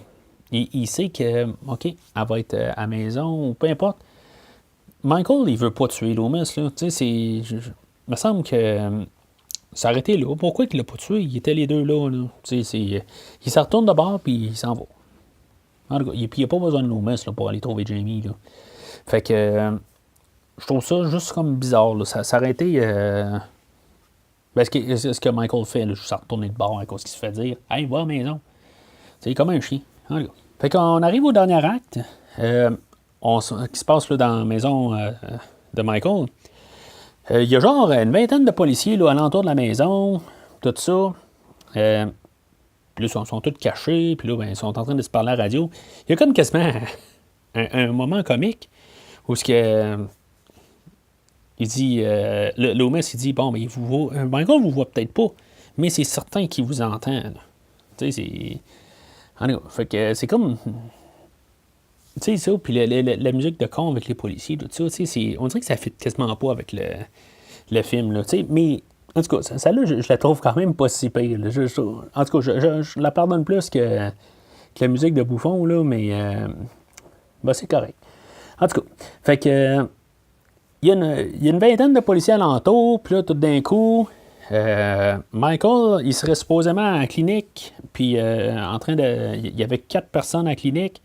il sait que, OK, elle va être à la maison, ou peu importe. Michael, il veut pas tuer Loomis, là. Tu sais, il me semble que. Ça aurait été là. Pourquoi il l'a pas tué? Ils étaient les deux là. Il se retourne de bord puis il s'en va. En tout cas, il n'y a pas besoin de Loomis là, pour aller trouver Jamie. Là. Fait que je trouve ça juste comme bizarre. Là. Ça aurait été. Ce que Michael fait, là, juste à retourner de bord à cause qu'il se fait dire hey, va à la maison. C'est comme un chien. En tout cas. Fait qu'on arrive au dernier acte qui se passe là, dans la maison de Michael. Il y a genre une vingtaine de policiers là, alentour de la maison, tout ça. Puis là, ils sont tous cachés, puis là, ils sont en train de se parler à la radio. Il y a comme quasiment un moment comique où il dit, Loomis, il dit, bon, mais Michael vous voit peut-être pas, mais c'est certain qu'il vous entend. Tu sais, c'est... En tout cas, fait que c'est comme... Tu sais, ça, puis la musique de con avec les policiers, tout ça, tu sais, on dirait que ça fit quasiment pas avec le film, là, tu sais, mais, en tout cas, celle-là, je la trouve quand même pas si pire, là. En tout cas, je la pardonne plus que la musique de Bouffon, là, mais, c'est correct. En tout cas, fait que, il y a une vingtaine de policiers alentour, puis là, tout d'un coup, Michael, il serait supposément à la clinique, puis il y avait 4 personnes à la clinique.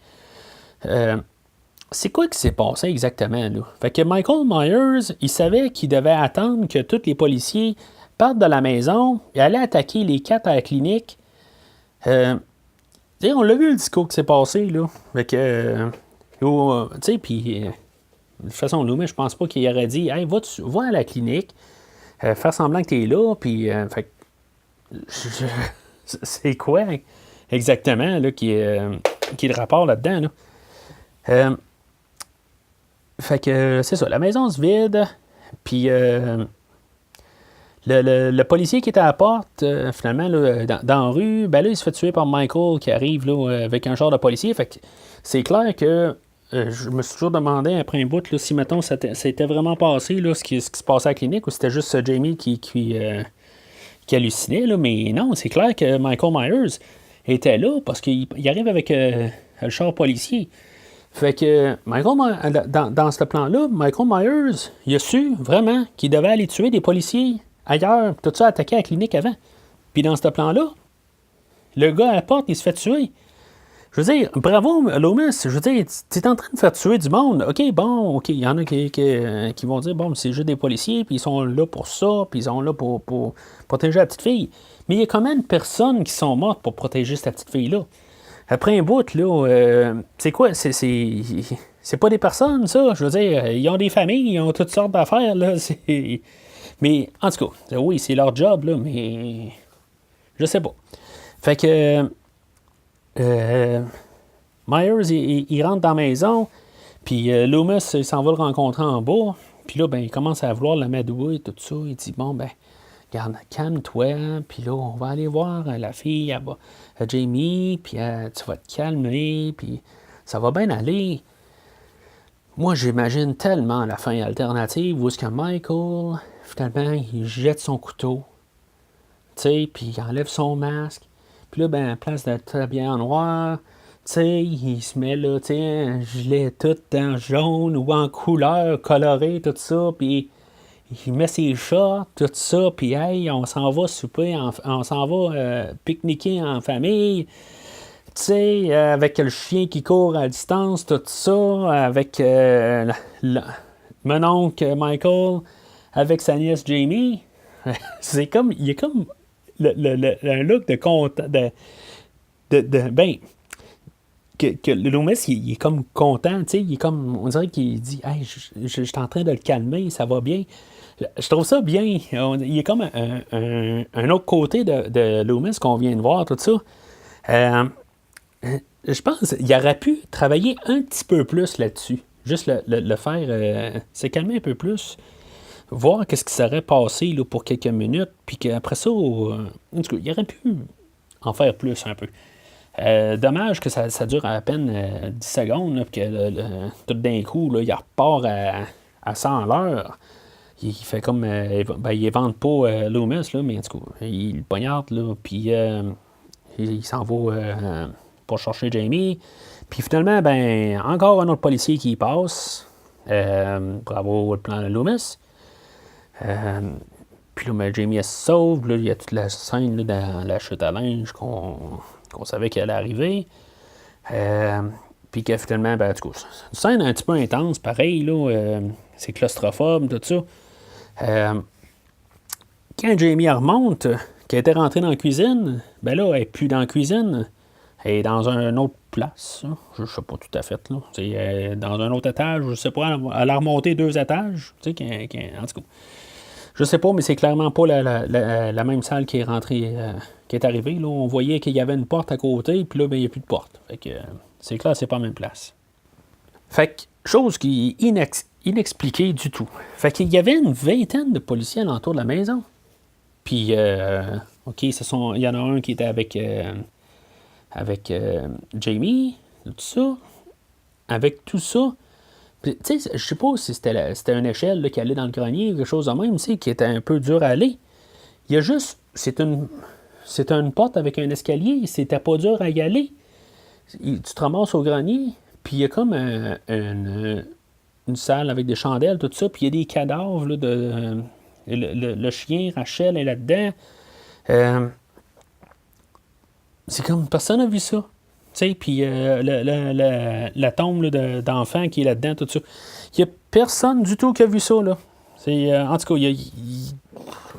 C'est quoi qui s'est passé exactement, là? Fait que Michael Myers, il savait qu'il devait attendre que tous les policiers partent de la maison et aller attaquer les 4 à la clinique. On l'a vu le discours qui s'est passé, là. Fait que, tu sais, puis, de toute façon, Loomis, je pense pas qu'il aurait dit, hey, va à la clinique, faire semblant que t'es là, puis, fait c'est quoi exactement, là, qui est le rapport là-dedans, là? Fait que c'est ça, la maison se vide, puis Le policier qui était à la porte, finalement, là, dans la rue, ben là, il se fait tuer par Michael qui arrive là, avec un genre de policier. Fait que c'est clair que je me suis toujours demandé après un bout là, si, mettons, ça était vraiment passé, là, ce qui se passait à la clinique, ou c'était juste Jamie qui hallucinait. Là. Mais non, c'est clair que Michael Myers était là parce qu'il arrive avec le char policier. Fait que dans ce plan-là, Michael Myers, il a su vraiment qu'il devait aller tuer des policiers ailleurs, tout ça attaqué à la clinique avant. Puis dans ce plan-là, le gars à la porte, il se fait tuer. Je veux dire, bravo, Loomis. Je veux dire, tu es en train de faire tuer du monde. OK, il y en a qui vont dire, bon, c'est juste des policiers, puis ils sont là pour ça, puis ils sont là pour protéger la petite fille. Mais il y a quand même personnes qui sont mortes pour protéger cette petite fille-là. Après un bout, là, c'est quoi? C'est pas des personnes, ça. Je veux dire, ils ont des familles, ils ont toutes sortes d'affaires, là. Mais, en tout cas, oui, c'est leur job, là, mais je sais pas. Fait que Myers, il rentre dans la maison, puis Loomis, il s'en va le rencontrer en bas, puis là, ben, il commence à vouloir l'amadouer et tout ça. Il dit, bon, ben, regarde, calme-toi, puis là, on va aller voir la fille, Jamie, puis tu vas te calmer, puis ça va bien aller. Moi, j'imagine tellement la fin alternative où est-ce que Michael, finalement, il jette son couteau, tu sais, puis il enlève son masque, puis là, ben, à place d'être habillé en noir, tu sais, il se met là, tu sais, un gilet tout en jaune ou en couleur colorée, tout ça, puis il met ses shorts, tout ça, puis hey, on s'en va souper, on s'en va pique-niquer en famille, tu sais, avec le chien qui court à distance, tout ça, avec mon oncle Michael, avec sa nièce Jamie. C'est comme, il y a comme un look de content, ben, que Loomis, il est comme content, tu sais, il est comme, on dirait qu'il dit, hey, je suis en train de le calmer, ça va bien. Je trouve ça bien. Il y a comme un autre côté de Loomis qu'on vient de voir, tout ça. Je pense qu'il aurait pu travailler un petit peu plus là-dessus. Juste le faire, se calmer un peu plus. Voir qu'est-ce qui serait passé là, pour quelques minutes. Puis qu'après ça, en tout cas, il aurait pu en faire plus un peu. Dommage que ça dure à peine 10 secondes. Là, puis que tout d'un coup, là, il repart à 100 à l'heure. Il fait comme. Il invente pas Loomis, là, mais en tout cas, il le poignarde, là, puis il s'en va pour chercher Jamie. Puis finalement, ben, encore un autre policier qui y passe. Bravo, le plan de Loomis. Puis là, ben, Jamie elle se sauve. Là, il y a toute la scène là, dans la chute à linge qu'on savait qu'elle allait arriver. Puis que finalement, ben, en tout cas, c'est une scène un petit peu intense, pareil, là. C'est claustrophobe, tout ça. Quand Jamie remonte, qui était rentrée dans la cuisine, ben là, elle n'est plus dans la cuisine. Elle est dans une autre place. Hein. Je ne sais pas tout à fait. Là. C'est dans un autre étage, je sais pas. Elle a remonté 2 étages. Tu sais, en tout cas. Je sais pas, mais c'est clairement pas la même salle qui est rentrée, qui est arrivée. Là. On voyait qu'il y avait une porte à côté, puis là, ben, il n'y a plus de porte. Fait que, c'est clair, c'est pas la même place. Fait que, chose qui est inexpliquée du tout. Fait qu'il y avait une vingtaine de policiers alentour de la maison. Puis, OK, il y en a un qui était avec Jamie, tout ça. Avec tout ça, tu sais, je sais pas si c'était une échelle là, qui allait dans le grenier ou quelque chose de même, tu sais, qui était un peu dur à aller. Il y a juste, c'est une porte avec un escalier, c'était pas dur à y aller. Tu te ramasses au grenier, puis il y a comme une salle avec des chandelles, tout ça, puis il y a des cadavres là, le chien, Rachel est là-dedans. C'est comme personne n'a vu ça. Tu sais, puis la tombe là, d'enfant qui est là-dedans, tout ça. Il n'y a personne du tout qui a vu ça, là. En tout cas,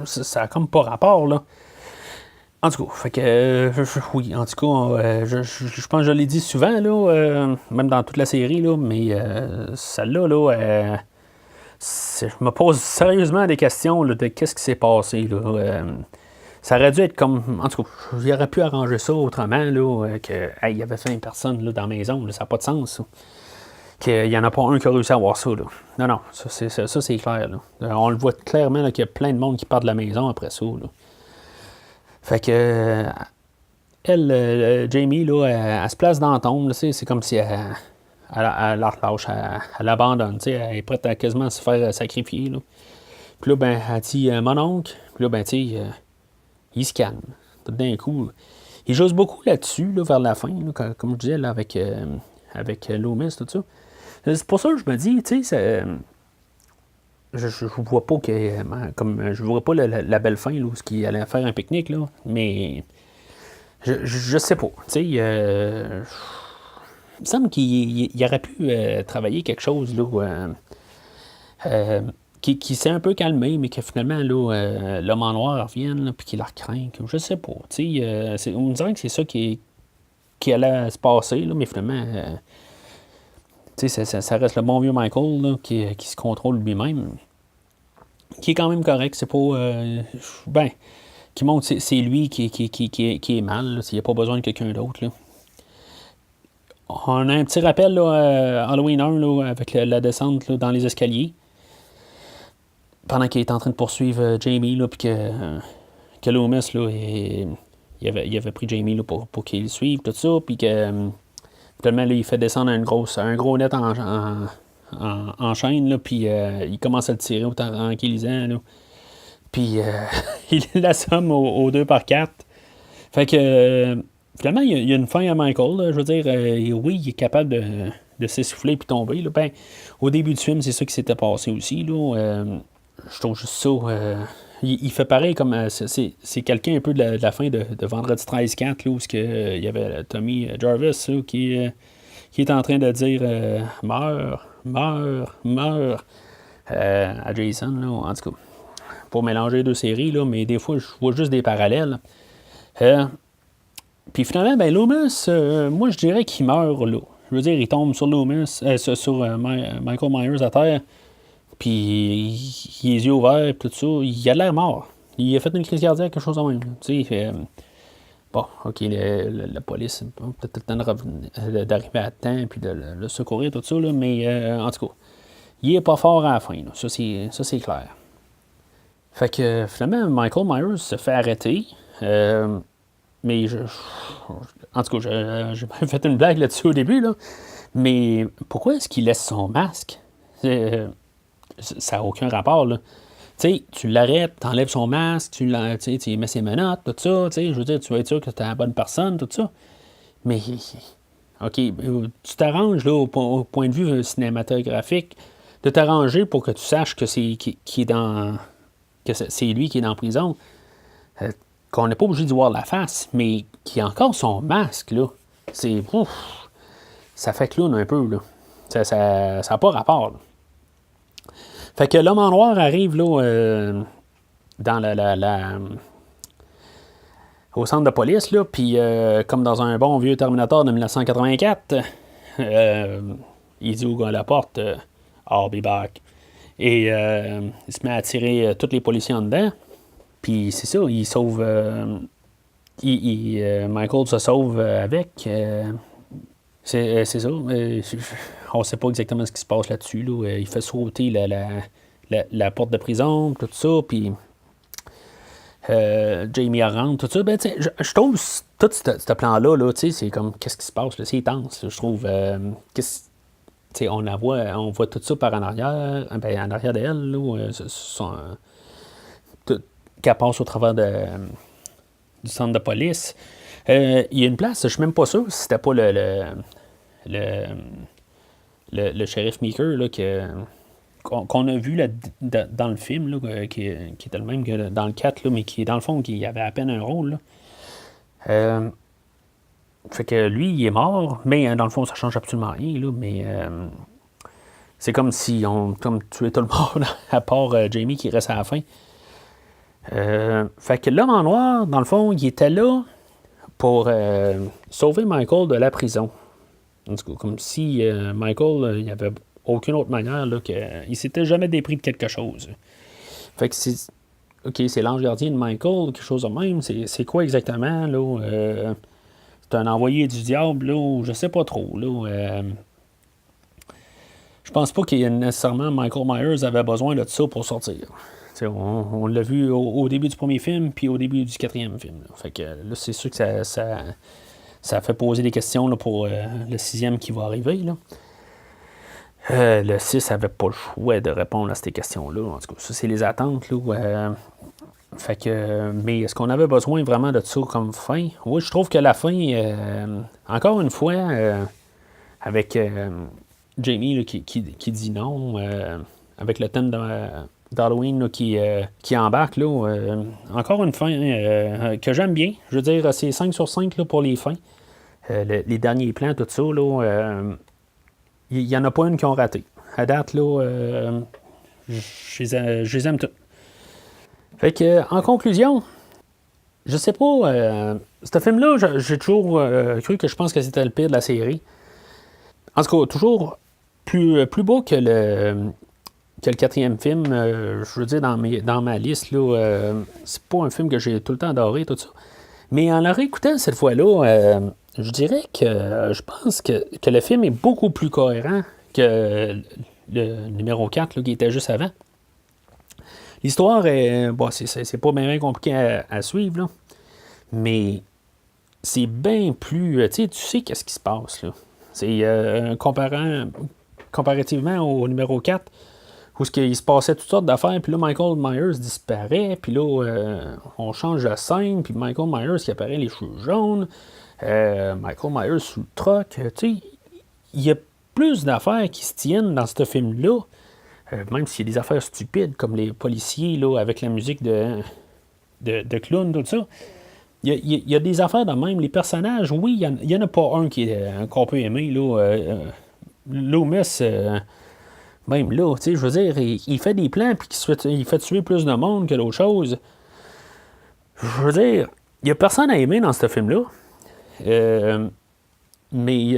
ça n'a comme pas rapport, là. En tout cas, fait que, oui, en tout cas, je pense que je l'ai dit souvent, là, même dans toute la série, là, mais celle-là, là, je me pose sérieusement des questions là, de qu'est-ce qui s'est passé, là. Ça aurait dû être comme. En tout cas, il aurait pu arranger ça autrement, là, que il y avait 5 personnes là, dans la maison, là, ça n'a pas de sens, ça. qu'il n'y en a pas un qui a réussi à avoir ça. Là. Non, ça c'est clair. Là. On le voit clairement là, qu'il y a plein de monde qui part de la maison après ça. Là. Fait que elle, Jamie, là, elle se place dans la tombe. C'est comme si elle lâche, elle abandonne. Elle est prête à quasiment se faire sacrifier. Là. Puis là, ben, elle dit mon oncle. Puis là, ben, il se calme. Tout d'un coup. Il joue beaucoup là-dessus, là, vers la fin, là, comme je disais, là, avec Loomis, tout ça. C'est pour ça que je me dis, tu sais, je vois pas comme je vois pas la belle fin, là, où ce qu'il allait faire un pique-nique, là, mais je sais pas, tu sais, il me semble qu'il aurait pu travailler quelque chose, là, qui s'est un peu calmé, mais que finalement, là, l'homme en noir revienne, puis qu'il la recraint. Je sais pas. On me dirait que c'est ça qui allait se passer, là, mais finalement, ça reste le bon vieux Michael là, qui se contrôle lui-même. Qui est quand même correct. C'est pas. Qui montre que c'est lui qui est mal. Il n'y a pas besoin de quelqu'un d'autre. Là. On a un petit rappel, là, Halloween 1, là, avec la descente là, dans les escaliers. Pendant qu'il est en train de poursuivre Jamie, puis que Loomis, là, il avait pris Jamie là, pour qu'il le suive, tout ça, puis que finalement, là, il fait descendre un gros net en chaîne, là, puis il commence à le tirer au tranquillisant, là, puis il l'assomme au 2x4. Fait que finalement, il y a une fin à Michael, là, je veux dire, oui, il est capable de s'essouffler puis tomber. Là. Ben, au début du film, c'est ça qui s'était passé aussi, là. Je trouve juste ça. Il fait pareil comme. C'est quelqu'un un peu de la fin de Vendredi 13-4, où il y avait Tommy Jarvis là, qui est en train de dire meurs à Jason. Là, en tout cas, pour mélanger les deux séries, là, mais des fois, je vois juste des parallèles. Puis finalement, ben, Loomis, moi, je dirais qu'il meurt là. Je veux dire, il tombe sur Loomis, sur Michael Myers à terre. Puis, il a les yeux ouverts, tout ça. Il a l'air mort. Il a fait une crise cardiaque, quelque chose de même. Tu sais, bon, OK, la police peut-être le temps d'arriver à temps puis de le secourir, tout ça, là, mais en tout cas, il est pas fort à la fin. Là. Ça, c'est clair. Fait que, finalement, Michael Myers se fait arrêter. Mais, en tout cas, j'ai même fait une blague là-dessus au début, là. Mais pourquoi est-ce qu'il laisse son masque? Ça n'a aucun rapport, là. Tu sais, tu l'arrêtes, tu enlèves son masque, tu mets ses menottes, tout ça, tu sais, je veux dire, tu vas être sûr que tu es la bonne personne, tout ça. Mais, OK, tu t'arranges, là, au point de vue cinématographique, de t'arranger pour que tu saches que c'est lui qui est en prison, qu'on n'est pas obligé de voir la face, mais qui a encore son masque, là. C'est, ça fait clown un peu, là. Ça n'a pas rapport, là. Fait que l'homme en noir arrive là, dans au centre de police, là, puis comme dans un bon vieux Terminator de 1984, il dit au gars à la porte I'll be back. Et il se met à tirer tous les policiers en dedans. Puis c'est ça, il sauve. Michael se sauve avec. C'est ça. On ne sait pas exactement ce qui se passe là-dessus. Là. Il fait sauter la porte de prison, tout ça, puis Jamie rentre, tout ça. Ben, je trouve tout ce plan-là, là, c'est comme, qu'est-ce qui se passe? Là? C'est intense, là, je trouve. On voit tout ça par en arrière, en arrière d'elle, là, qu'elle passe au travers du centre de police. Il y a une place, je suis même pas sûr si c'était pas le shérif Meeker là, qu'on a vu là, dans le film, là, qui était le même que dans le 4, là, mais qui, dans le fond, qui avait à peine un rôle. Là. Fait que lui, il est mort, mais dans le fond, ça change absolument rien. Là, mais c'est comme si on tuait tout le monde, à part Jamie qui reste à la fin. Fait que l'homme en noir, dans le fond, il était là pour sauver Michael de la prison. En tout cas, comme si Michael, il n'y avait aucune autre manière, là, qu'il s'était jamais dépris de quelque chose. Fait que c'est l'ange gardien de Michael, quelque chose de même. C'est quoi exactement, là? C'est un envoyé du diable, là, je sais pas trop, là. je pense pas qu'il y ait nécessairement Michael Myers avait besoin de ça pour sortir. On l'a vu au début du premier film, puis au début du quatrième film. Là. Fait que là, c'est sûr que ça fait poser des questions là, pour le sixième qui va arriver. Là. Le 6 n'avait pas le choix de répondre à ces questions-là. En tout cas, ça, c'est les attentes. Là, fait que, mais est-ce qu'on avait besoin vraiment de ça comme fin? Oui, je trouve que la fin, encore une fois, avec Jamie là, qui dit non, avec le thème d'Halloween là, qui embarque, là, encore une fin que j'aime bien. Je veux dire, c'est 5 sur 5 là, pour les fins. Les derniers plans, tout ça, il n'y en a pas une qui ont raté. À date, là, je les aime toutes. Fait que, en conclusion, je sais pas, ce film-là, j'ai toujours cru que je pense que c'était le pire de la série. En tout cas, toujours plus beau que le quatrième film. Je veux dire, dans ma liste, là, c'est pas un film que j'ai tout le temps adoré, tout ça. Mais en le réécoutant cette fois-là, je dirais que je pense que le film est beaucoup plus cohérent que le numéro 4 là, qui était juste avant. L'histoire est. Bon, c'est pas bien compliqué à suivre, là. Mais c'est bien plus. Tu sais qu'est-ce qui se passe, là. C'est comparativement au numéro 4, où il se passait toutes sortes d'affaires, puis là, Michael Myers disparaît, puis là, on change de scène, puis Michael Myers qui apparaît les cheveux jaunes, Michael Myers sous le troc, tu sais, il y a plus d'affaires qui se tiennent dans ce film-là, même s'il y a des affaires stupides, comme les policiers, là, avec la musique de clown, tout ça. Il y a des affaires de même. Les personnages, oui, il n'y en a pas un qu'on peut aimer, là. Loomis, même là, tu sais, je veux dire, il fait des plans puis il fait tuer plus de monde que d'autres choses. Je veux dire, il n'y a personne à aimer dans ce film-là. Mais,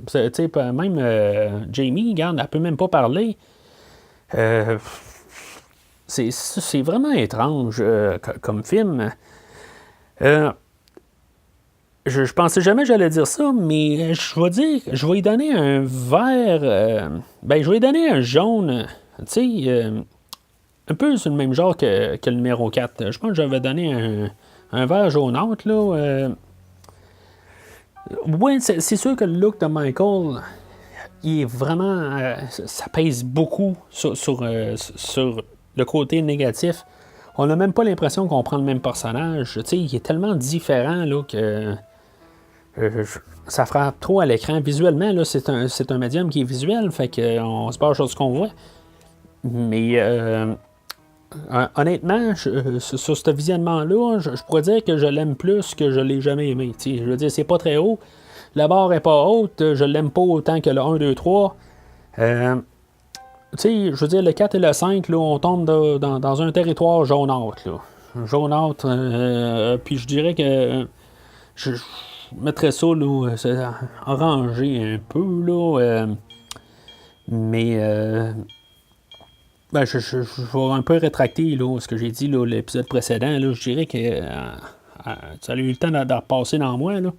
tu sais, même Jamie, regarde, elle peut même pas parler. C'est vraiment étrange comme film. Je pensais jamais que j'allais dire ça, mais je vais lui donner un vert. Je vais lui donner un jaune, tu sais, un peu sur le même genre que le numéro 4. Je pense que j'avais donné un vert jaunâtre, là. Oui, c'est sûr que le look de Michael, il est vraiment. Ça pèse beaucoup sur le côté négatif. On n'a même pas l'impression qu'on prend le même personnage. Tu sais, il est tellement différent là, que ça frappe trop à l'écran. Visuellement, là, c'est un médium qui est visuel, fait qu'on se base sur ce qu'on voit. Mais honnêtement, sur ce visionnement-là, je pourrais dire que je l'aime plus que je l'ai jamais aimé. Tu sais, je veux dire, c'est pas très haut. La barre est pas haute. Je l'aime pas autant que le 1, 2, 3. Tu sais, je veux dire, le 4 et le 5, là, on tombe dans un territoire jaunâtre. Là. Jaunâtre, puis je dirais que je mettrais ça là, orangé un peu, là. Mais je vais un peu rétracter là, ce que j'ai dit là, l'épisode précédent. Là, je dirais que ça a eu le temps de repasser dans moi. Là.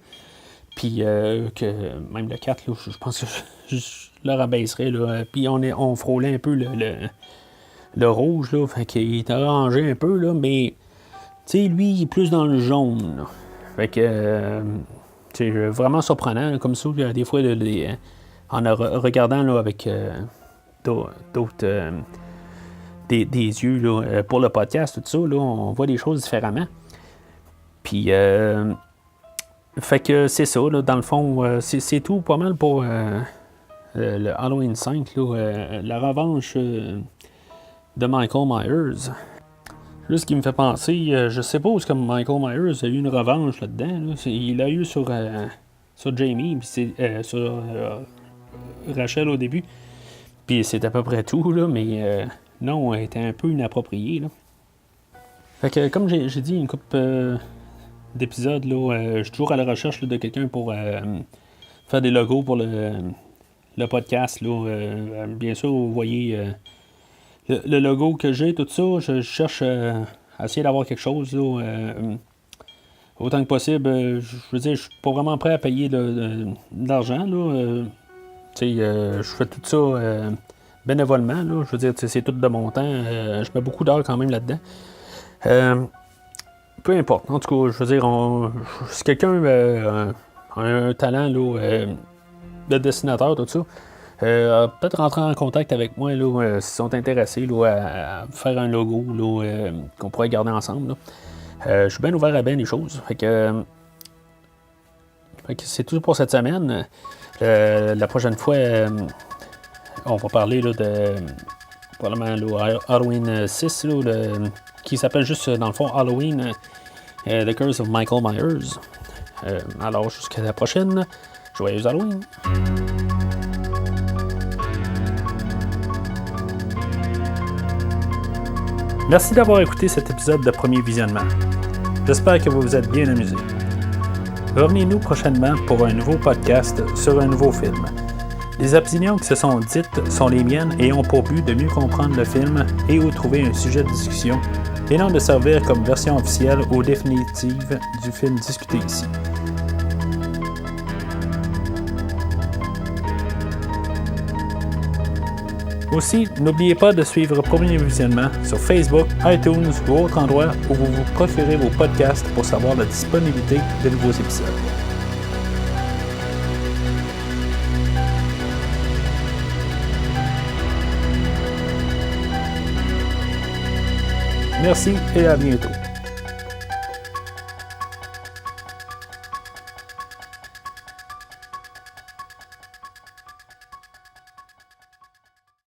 Puis que même le 4, là, je pense que je le rabaisserais. Là. Puis on frôlait un peu le rouge. Là, fait qu'il est orangé un peu. Là, mais lui, il est plus dans le jaune. Là. Fait que c'est vraiment surprenant. Là, comme ça, des fois, en regardant là, avec d'autres. Des yeux là, pour le podcast, tout ça, là, on voit des choses différemment. Puis, fait que c'est ça, là, dans le fond, c'est tout pas mal pour le Halloween 5, là, la revanche de Michael Myers. Juste ce qui me fait penser, je sais pas où est-ce que Michael Myers a eu une revanche là-dedans. Là. Il l'a eu sur Jamie, puis sur Rachel au début. Puis c'est à peu près tout, là, mais non, elle était un peu inappropriée. Là. Fait que, comme j'ai dit, une couple d'épisodes, là, je suis toujours à la recherche là, de quelqu'un pour faire des logos pour le podcast. Là, bien sûr, vous voyez le logo que j'ai, tout ça, je cherche à essayer d'avoir quelque chose. Là, autant que possible, je veux dire, je suis pas vraiment prêt à payer de l'argent. Là, Je fais tout ça bénévolement. Là. Je veux dire, c'est tout de mon temps. Je mets beaucoup d'heures quand même là-dedans. Peu importe. En tout cas, je veux dire, si quelqu'un a un talent là, de dessinateur, tout ça, peut-être rentrer en contact avec moi là, s'ils sont intéressés là, à faire un logo là, qu'on pourrait garder ensemble. Je suis bien ouvert à bien les choses. Fait que c'est tout pour cette semaine. La prochaine fois, on va parler là, de probablement là, Halloween 6, là, qui s'appelle juste dans le fond Halloween The Curse of Michael Myers. Alors jusqu'à la prochaine, joyeux Halloween! Merci d'avoir écouté cet épisode de Premier Visionnement. J'espère que vous vous êtes bien amusés. Revenez-nous prochainement pour un nouveau podcast sur un nouveau film. Les opinions qui se sont dites sont les miennes et ont pour but de mieux comprendre le film et ou trouver un sujet de discussion, et non de servir comme version officielle ou définitive du film discuté ici. Aussi, n'oubliez pas de suivre Premier Visionnement sur Facebook, iTunes ou autre endroit où vous vous procurez vos podcasts pour savoir la disponibilité de nouveaux épisodes. Merci et à bientôt.